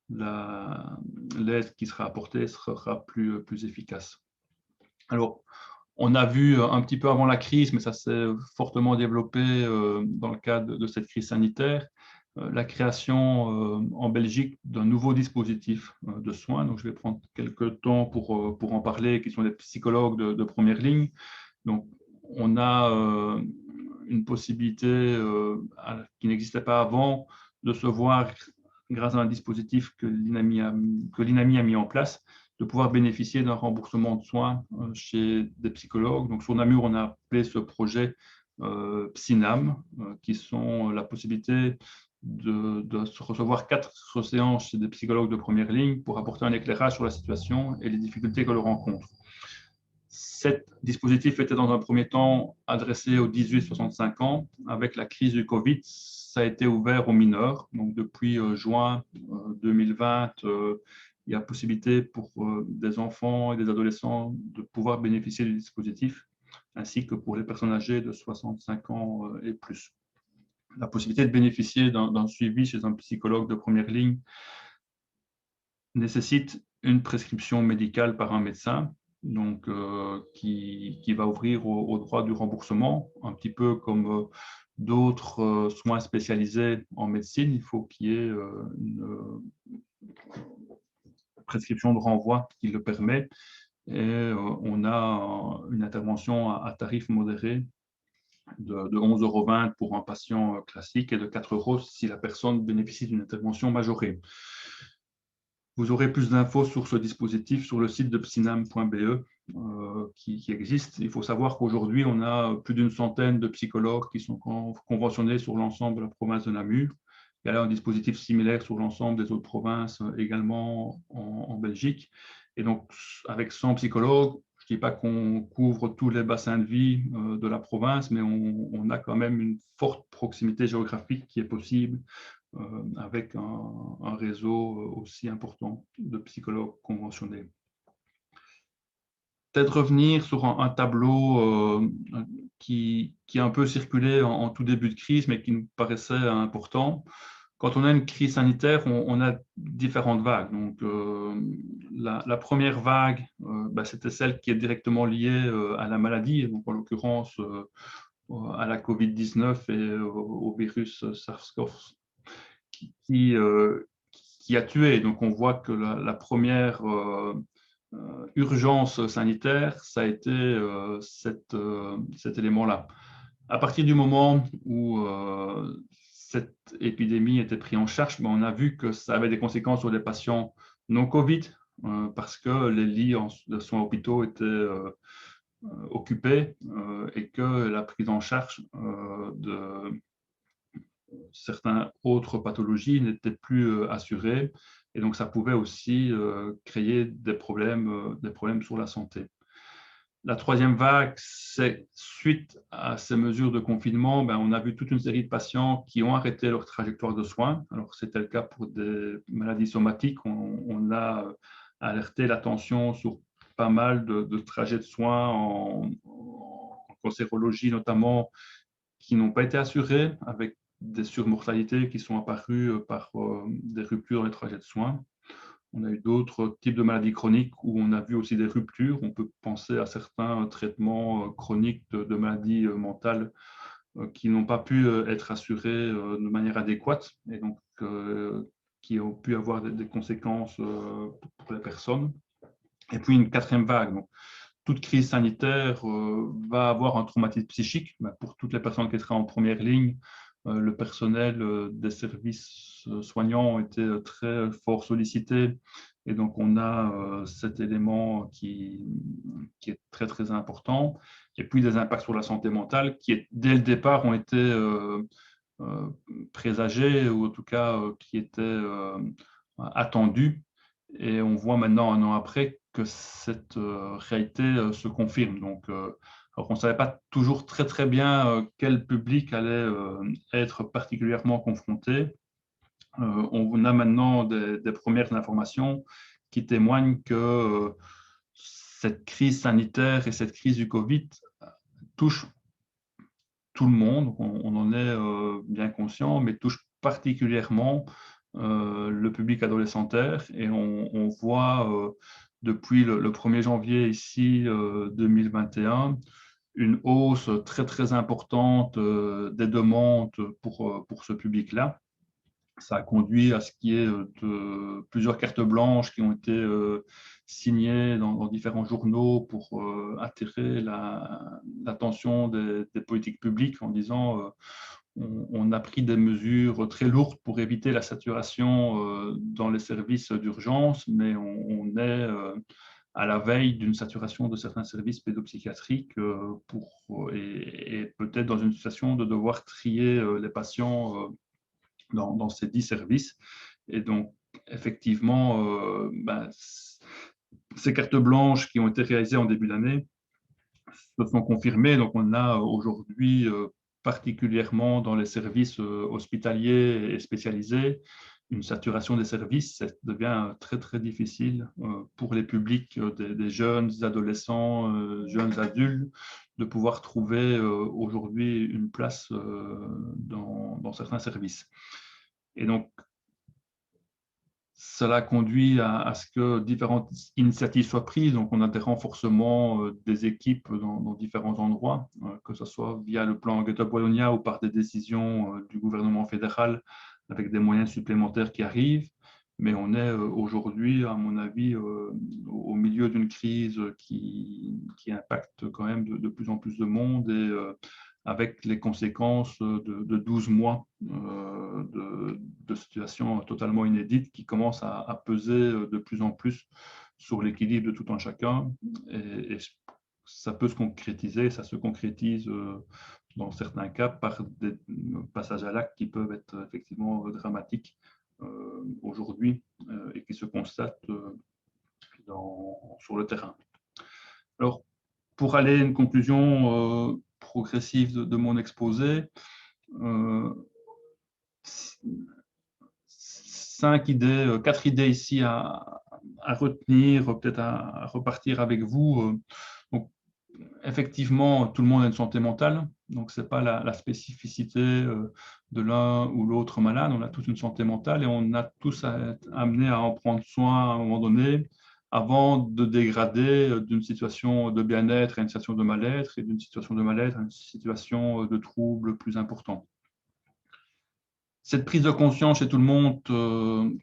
l'aide qui sera apportée sera plus efficace. Alors, on a vu un petit peu avant la crise, mais ça s'est fortement développé dans le cadre de cette crise sanitaire, la création en Belgique d'un nouveau dispositif de soins. Donc, je vais prendre quelques temps pour en parler, qui sont des psychologues de première ligne. Donc, on a une possibilité qui n'existait pas avant de se voir, grâce à un dispositif que l'INAMI a mis en place, de pouvoir bénéficier d'un remboursement de soins chez des psychologues. Donc, sur Namur, on a appelé ce projet Psynam, qui sont la possibilité de recevoir 4 séances chez des psychologues de première ligne pour apporter un éclairage sur la situation et les difficultés que l'on rencontre. Cet dispositif était dans un premier temps adressé aux 18-65 ans. Avec la crise du Covid, ça a été ouvert aux mineurs. Donc, depuis juin 2020, il y a possibilité pour des enfants et des adolescents de pouvoir bénéficier du dispositif, ainsi que pour les personnes âgées de 65 ans et plus. La possibilité de bénéficier d'un suivi chez un psychologue de première ligne nécessite une prescription médicale par un médecin, donc qui va ouvrir au droit du remboursement, un petit peu comme d'autres soins spécialisés en médecine. Il faut qu'il y ait une prescription de renvoi qui le permet, et on a une intervention à tarif modéré de 11,20 € pour un patient classique et de 4 € si la personne bénéficie d'une intervention majorée. Vous aurez plus d'infos sur ce dispositif sur le site de psynam.be qui existe. Il faut savoir qu'aujourd'hui, on a plus d'une centaine de psychologues qui sont conventionnés sur l'ensemble de la province de Namur. Il y a là un dispositif similaire sur l'ensemble des autres provinces également en Belgique. Et donc, avec 100 psychologues, je ne dis pas qu'on couvre tous les bassins de vie de la province, mais on a quand même une forte proximité géographique qui est possible avec un réseau aussi important de psychologues conventionnés. Peut-être revenir sur un tableau qui a un peu circulé en tout début de crise, mais qui nous paraissait important. Quand on a une crise sanitaire, on a différentes vagues. Donc, la première vague, c'était celle qui est directement liée à la maladie, donc en l'occurrence à la COVID-19 et au virus SARS-CoV qui a tué. Donc, on voit que la première urgence sanitaire, ça a été cet élément-là. À partir du moment où cette épidémie était prise en charge, on a vu que ça avait des conséquences sur les patients non Covid, parce que les lits de soins hôpitaux étaient occupés et que la prise en charge de certaines autres pathologies n'étaient plus assurées, et donc ça pouvait aussi créer des problèmes sur la santé. La troisième vague, c'est suite à ces mesures de confinement, on a vu toute une série de patients qui ont arrêté leur trajectoire de soins. Alors, c'était le cas pour des maladies somatiques. On a alerté l'attention sur pas mal de trajets de soins en cancérologie notamment, qui n'ont pas été assurés, avec des surmortalités qui sont apparues par des ruptures dans les trajets de soins. On a eu d'autres types de maladies chroniques où on a vu aussi des ruptures. On peut penser à certains traitements chroniques de maladies mentales qui n'ont pas pu être assurés de manière adéquate, et donc qui ont pu avoir des conséquences pour les personnes. Et puis une quatrième vague. Donc, toute crise sanitaire va avoir un traumatisme psychique. Pour toutes les personnes qui seraient en première ligne, le personnel des services soignants était très fort sollicité, et donc on a cet élément qui est très très important. Et puis des impacts sur la santé mentale qui, dès le départ, ont été présagés, ou en tout cas qui étaient attendus. Et on voit maintenant, 1 an après, que cette réalité se confirme. Donc, alors on ne savait pas toujours très très bien quel public allait être particulièrement confronté. On a maintenant des premières informations qui témoignent que cette crise sanitaire et cette crise du Covid touche tout le monde. On en est bien conscient, mais touche particulièrement le public adolescentaire. Et on voit depuis le 1er janvier ici 2021 une hausse très très importante des demandes pour ce public-là. Ça a conduit à ce qu'il y ait de plusieurs cartes blanches qui ont été signées dans différents journaux pour attirer l'attention des politiques publiques en disant on a pris des mesures très lourdes pour éviter la saturation dans les services d'urgence, mais on est à la veille d'une saturation de certains services pédopsychiatriques et peut-être dans une situation de devoir trier les patients dans ces 10 services. Et donc, effectivement, ces cartes blanches qui ont été réalisées en début d'année se sont confirmées. Donc, on a aujourd'hui, particulièrement dans les services hospitaliers et spécialisés, une saturation des services. Ça devient très, très difficile pour les publics des jeunes adolescents, jeunes adultes, de pouvoir trouver aujourd'hui une place dans certains services. Et donc, cela conduit à ce que différentes initiatives soient prises. Donc, on a des renforcements des équipes dans différents endroits, que ce soit via le plan Get Up Wallonia ou par des décisions du gouvernement fédéral avec des moyens supplémentaires qui arrivent. Mais on est aujourd'hui, à mon avis, au milieu d'une crise qui impacte quand même de plus en plus de monde et avec les conséquences de 12 mois de situation totalement inédite qui commencent à peser de plus en plus sur l'équilibre de tout un chacun. Et ça peut se concrétiser, ça se concrétise dans certains cas par des passages à l'acte qui peuvent être effectivement dramatiques aujourd'hui et qui se constatent sur le terrain. Alors, pour aller à une conclusion progressive de mon exposé, 4 idées ici à retenir, peut-être à repartir avec vous. Donc, effectivement, tout le monde a une santé mentale, donc ce n'est pas la spécificité de l'un ou l'autre malade, on a tous une santé mentale et on a tous à être amenés à en prendre soin à un moment donné avant de dégrader d'une situation de bien-être à une situation de mal-être et d'une situation de mal-être à une situation de trouble plus important. Cette prise de conscience chez tout le monde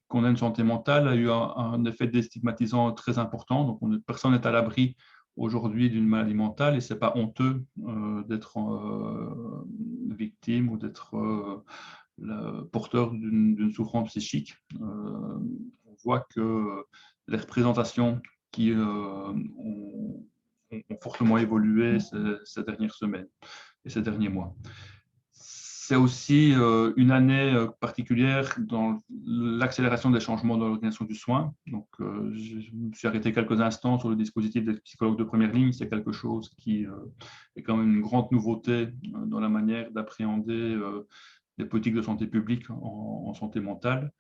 qu'on a une santé mentale a eu un effet déstigmatisant très important. Donc, personne n'est à l'abri aujourd'hui d'une maladie mentale et ce n'est pas honteux d'être victime ou d'être porteur d'une souffrance psychique. On voit que les représentations qui ont fortement évolué ces dernières semaines et ces derniers mois. C'est aussi une année particulière dans l'accélération des changements dans l'organisation du soin. Donc, je me suis arrêté quelques instants sur le dispositif des psychologues de première ligne. C'est quelque chose qui est quand même une grande nouveauté dans la manière d'appréhender les politiques de santé publique en santé mentale.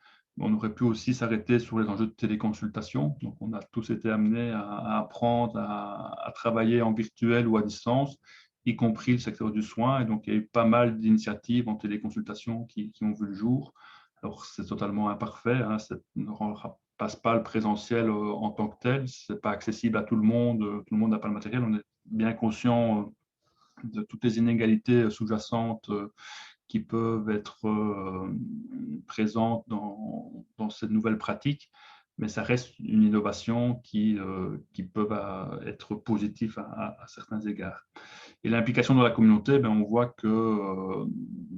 On aurait pu aussi s'arrêter sur les enjeux de téléconsultation. Donc, on a tous été amenés à apprendre à travailler en virtuel ou à distance, y compris le secteur du soin. Et donc, il y a eu pas mal d'initiatives en téléconsultation qui ont vu le jour. Alors, c'est totalement imparfait, hein, ça ne remplace pas le présentiel en tant que tel. Ce n'est pas accessible à tout le monde n'a pas le matériel. On est bien conscient de toutes les inégalités sous-jacentes qui peuvent être présentes dans cette nouvelle pratique. Mais ça reste une innovation qui peut être positive à certains égards. Et l'implication dans la communauté, on voit que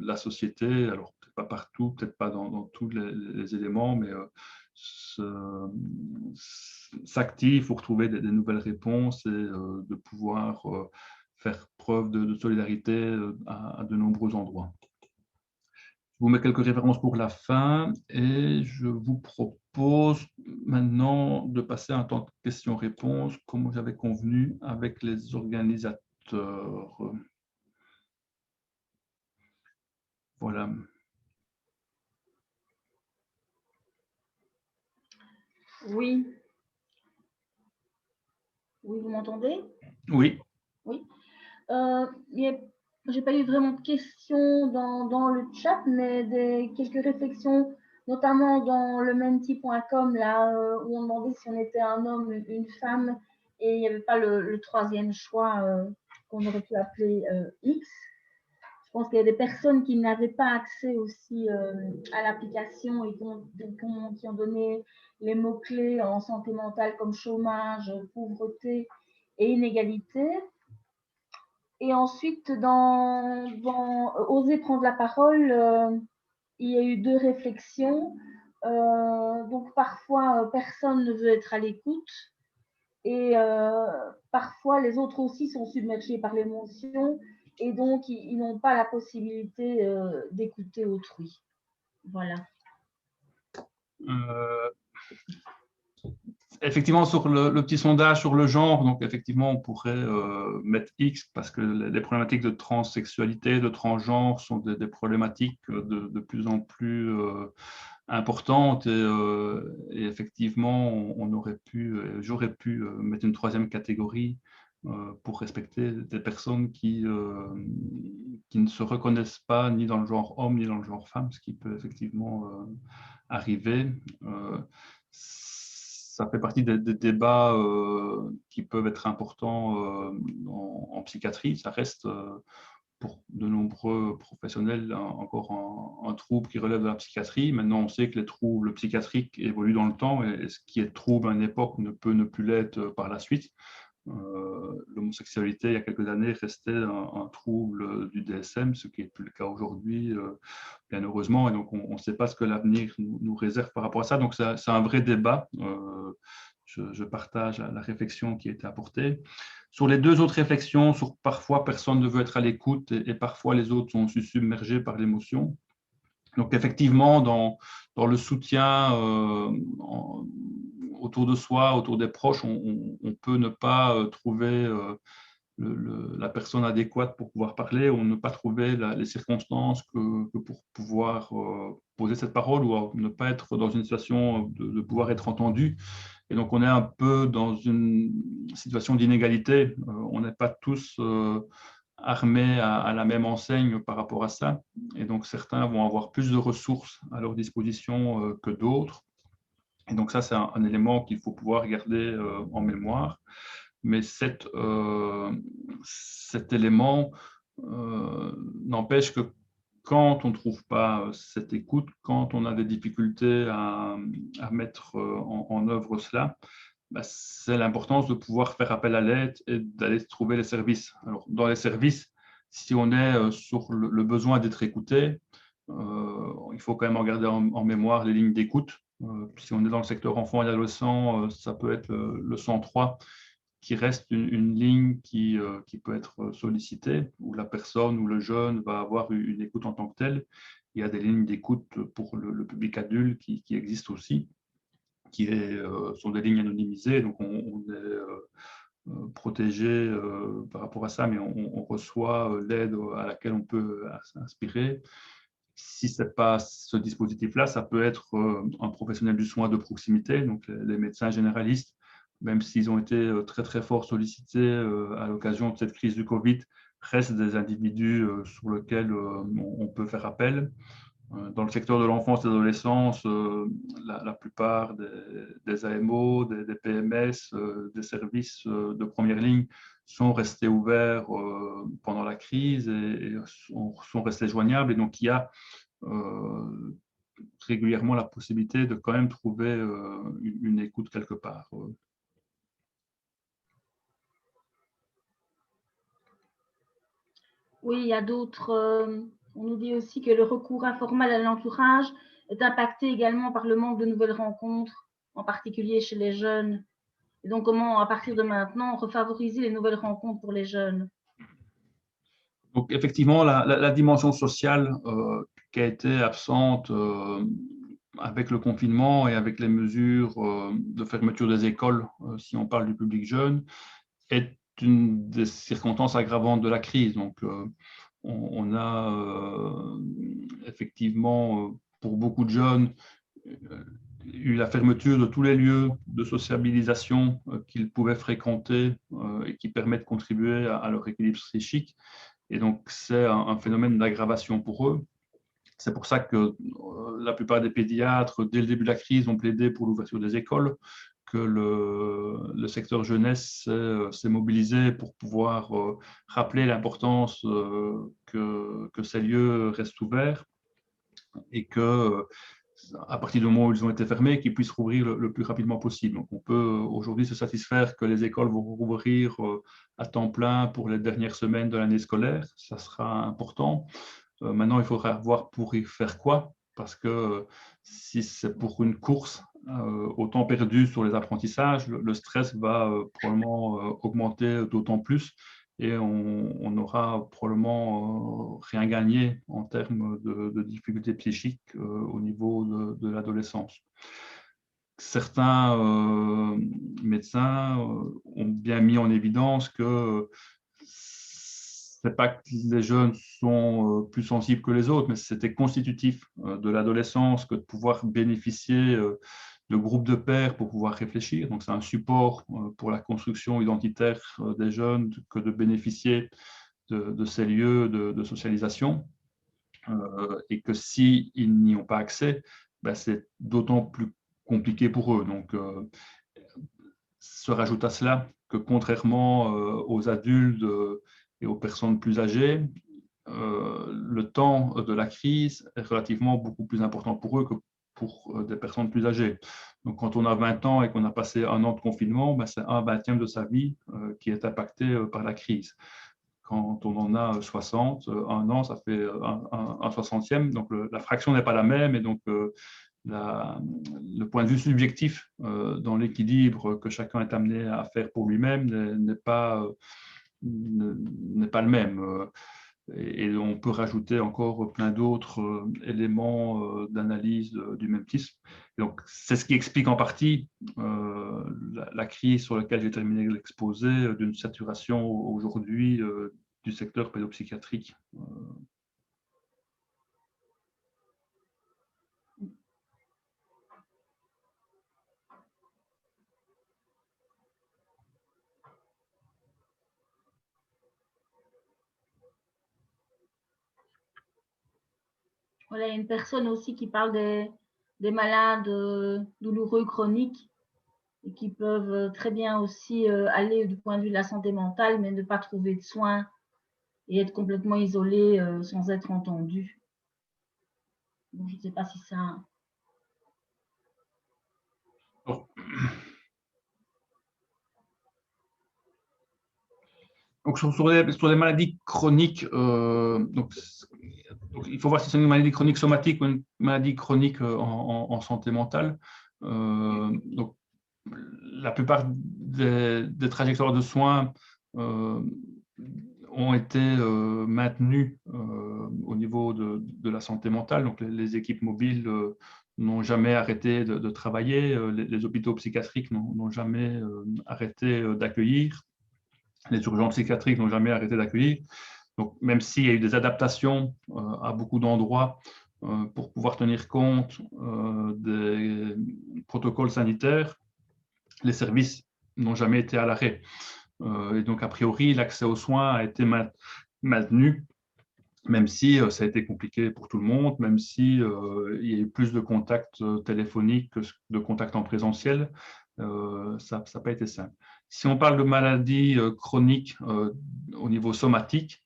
la société, alors peut-être pas partout, peut-être pas dans tous les éléments, mais s'active pour trouver des nouvelles réponses et de pouvoir faire preuve de solidarité à de nombreux endroits. Je vous mets quelques références pour la fin et je vous propose maintenant de passer à un temps de questions-réponses comme j'avais convenu avec les organisateurs. Voilà. Oui. Oui, vous m'entendez? Oui. Oui. Je n'ai pas eu vraiment de questions dans le chat, mais quelques réflexions, notamment dans le menti.com, là où on demandait si on était un homme, une femme, et il n'y avait pas le troisième choix qu'on aurait pu appeler X. Je pense qu'il y a des personnes qui n'avaient pas accès aussi à l'application et qui ont donné les mots-clés en santé mentale comme chômage, pauvreté et inégalité. Et ensuite, dans Oser prendre la parole, il y a eu 2 réflexions. Donc parfois, personne ne veut être à l'écoute et parfois les autres aussi sont submergés par l'émotion et donc ils n'ont pas la possibilité d'écouter autrui. Voilà. Effectivement, sur le petit sondage sur le genre, donc effectivement, on pourrait mettre X parce que les problématiques de transsexualité, de transgenre sont des problématiques de plus en plus importantes et effectivement, on aurait pu, j'aurais pu mettre une 3e catégorie pour respecter des personnes qui ne se reconnaissent pas ni dans le genre homme ni dans le genre femme, ce qui peut effectivement arriver. Ça fait partie des débats qui peuvent être importants en psychiatrie. Ça reste pour de nombreux professionnels encore un trouble qui relève de la psychiatrie. Maintenant, on sait que les troubles psychiatriques évoluent dans le temps et ce qui est trouble à une époque ne peut ne plus l'être par la suite. L'homosexualité, il y a quelques années, restait un trouble du DSM, ce qui n'est plus le cas aujourd'hui, bien heureusement. Et donc, on ne sait pas ce que l'avenir nous réserve par rapport à ça. Donc, c'est un vrai débat. Je partage la réflexion qui a été apportée. Sur les 2 autres réflexions, sur parfois personne ne veut être à l'écoute et parfois les autres sont submergés par l'émotion. Donc, effectivement, dans le soutien autour de soi, autour des proches, on peut ne pas trouver la personne adéquate pour pouvoir parler, ou ne pas trouver les circonstances que pour pouvoir poser cette parole, ou ne pas être dans une situation de pouvoir être entendu. Et donc, on est un peu dans une situation d'inégalité. On n'est pas tous armés à la même enseigne par rapport à ça. Et donc, certains vont avoir plus de ressources à leur disposition que d'autres. Et donc, ça, c'est un élément qu'il faut pouvoir garder en mémoire. Mais cet élément n'empêche que quand on ne trouve pas cette écoute, quand on a des difficultés à mettre en œuvre cela, bah, c'est l'importance de pouvoir faire appel à l'aide et d'aller trouver les services. Alors, dans les services, si on est sur le besoin d'être écouté, il faut quand même regarder en mémoire les lignes d'écoute. Si on est dans le secteur enfant et adolescent, ça peut être le 103 qui reste une ligne qui peut être sollicitée, où la personne ou le jeune va avoir une écoute en tant que telle. Il y a des lignes d'écoute pour le public adulte qui existent aussi, qui sont des lignes anonymisées, donc on est protégé par rapport à ça, mais on reçoit l'aide à laquelle on peut s'inspirer. Si ce n'est pas ce dispositif-là, ça peut être un professionnel du soin de proximité, donc les médecins généralistes, même s'ils ont été très très fort sollicités à l'occasion de cette crise du Covid, restent des individus sur lesquels on peut faire appel. Dans le secteur de l'enfance et de l'adolescence, la plupart des AMO, des PMS, des services de première ligne sont restés ouverts pendant la crise et sont restés joignables. Et donc, il y a régulièrement la possibilité de quand même trouver une écoute quelque part. Oui, il y a d'autres. On nous dit aussi que le recours informel à l'entourage est impacté également par le manque de nouvelles rencontres, en particulier chez les jeunes. Et donc, comment, à partir de maintenant, refavoriser les nouvelles rencontres pour les jeunes? Donc, effectivement, la dimension sociale qui a été absente avec le confinement et avec les mesures de fermeture des écoles, si on parle du public jeune, est une des circonstances aggravantes de la crise. Donc, on a effectivement, pour beaucoup de jeunes, eu la fermeture de tous les lieux de sociabilisation qu'ils pouvaient fréquenter et qui permettent de contribuer à leur équilibre psychique. Et donc, c'est un phénomène d'aggravation pour eux. C'est pour ça que la plupart des pédiatres, dès le début de la crise, ont plaidé pour l'ouverture des écoles, que le secteur jeunesse s'est mobilisé pour pouvoir rappeler l'importance que ces lieux restent ouverts et que à partir du moment où ils ont été fermés, qu'ils puissent rouvrir le plus rapidement possible. Donc, on peut aujourd'hui se satisfaire que les écoles vont rouvrir à temps plein pour les dernières semaines de l'année scolaire. Ça sera important. Maintenant, il faudra voir pour y faire quoi, parce que si c'est pour une course au temps perdu sur les apprentissages, le stress va probablement augmenter d'autant plus et on n'aura probablement rien gagné en termes de difficultés psychiques au niveau de l'adolescence. Certains médecins ont bien mis en évidence que ce n'est pas que les jeunes sont plus sensibles que les autres, mais c'était constitutif de l'adolescence que de pouvoir bénéficier de groupes de pairs pour pouvoir réfléchir. Donc, c'est un support pour la construction identitaire des jeunes que de bénéficier de ces lieux de socialisation. Et que s'ils n'y ont pas accès, ben, c'est d'autant plus compliqué pour eux. Donc, se rajoute à cela que contrairement aux adultes et aux personnes plus âgées, le temps de la crise est relativement beaucoup plus important pour eux que pour des personnes plus âgées. Donc, quand on a 20 ans et qu'on a passé un an de confinement, ben, c'est un 20e de sa vie qui est impacté par la crise. Quand on en a 60, un an, ça fait un 60e. Donc, la fraction n'est pas la même. Et donc, le point de vue subjectif dans l'équilibre que chacun est amené à faire pour lui-même n'est pas le même. Et on peut rajouter encore plein d'autres éléments d'analyse du même type. Donc, c'est ce qui explique en partie la crise sur laquelle j'ai terminé l'exposé d'une saturation aujourd'hui du secteur pédopsychiatrique. Voilà, il y a une personne aussi qui parle des malades douloureux chroniques et qui peuvent très bien aussi aller du point de vue de la santé mentale, mais ne pas trouver de soins et être complètement isolés sans être entendus. Donc, je ne sais pas si ça... Donc, sur les maladies chroniques, donc, il faut voir si c'est une maladie chronique somatique ou une maladie chronique en santé mentale. Donc, la plupart des trajectoires de soins ont été maintenues au niveau de la santé mentale. Donc, les équipes mobiles n'ont jamais arrêté de travailler. Les hôpitaux psychiatriques n'ont jamais arrêté d'accueillir. Les urgences psychiatriques n'ont jamais arrêté d'accueillir. Donc, même s'il y a eu des adaptations à beaucoup d'endroits pour pouvoir tenir compte des protocoles sanitaires, les services n'ont jamais été à l'arrêt. Et donc, a priori, l'accès aux soins a été maintenu, même si ça a été compliqué pour tout le monde, même si il y a eu plus de contacts téléphoniques que de contacts en présentiel, ça n'a pas été simple. Si on parle de maladies chroniques au niveau somatique,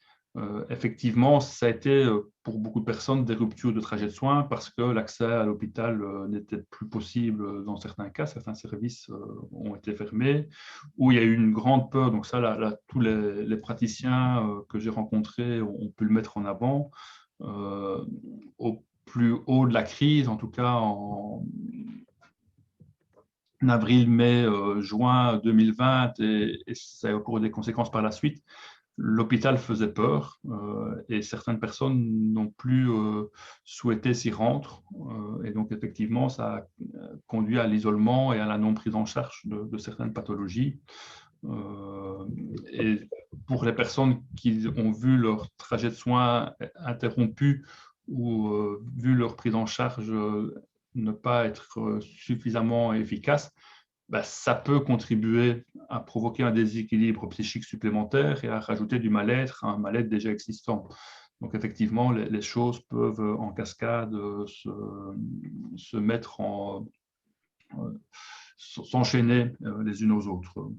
effectivement, ça a été pour beaucoup de personnes des ruptures de trajet de soins parce que l'accès à l'hôpital n'était plus possible dans certains cas. Certains services ont été fermés, où il y a eu une grande peur. Donc ça, là, tous les praticiens que j'ai rencontrés ont pu le mettre en avant. Au plus haut de la crise, en tout cas en avril, mai, juin 2020, et ça a eu encore des conséquences par la suite, l'hôpital faisait peur et certaines personnes n'ont plus souhaité s'y rendre. Et donc, effectivement, ça a conduit à l'isolement et à la non-prise en charge de certaines pathologies. Et pour les personnes qui ont vu leur trajet de soins interrompu ou vu leur prise en charge ne pas être suffisamment efficace, ben, ça peut contribuer à provoquer un déséquilibre psychique supplémentaire et à rajouter du mal-être à un mal-être déjà existant. Donc, effectivement, les choses peuvent en cascade se mettre s'enchaîner les unes aux autres.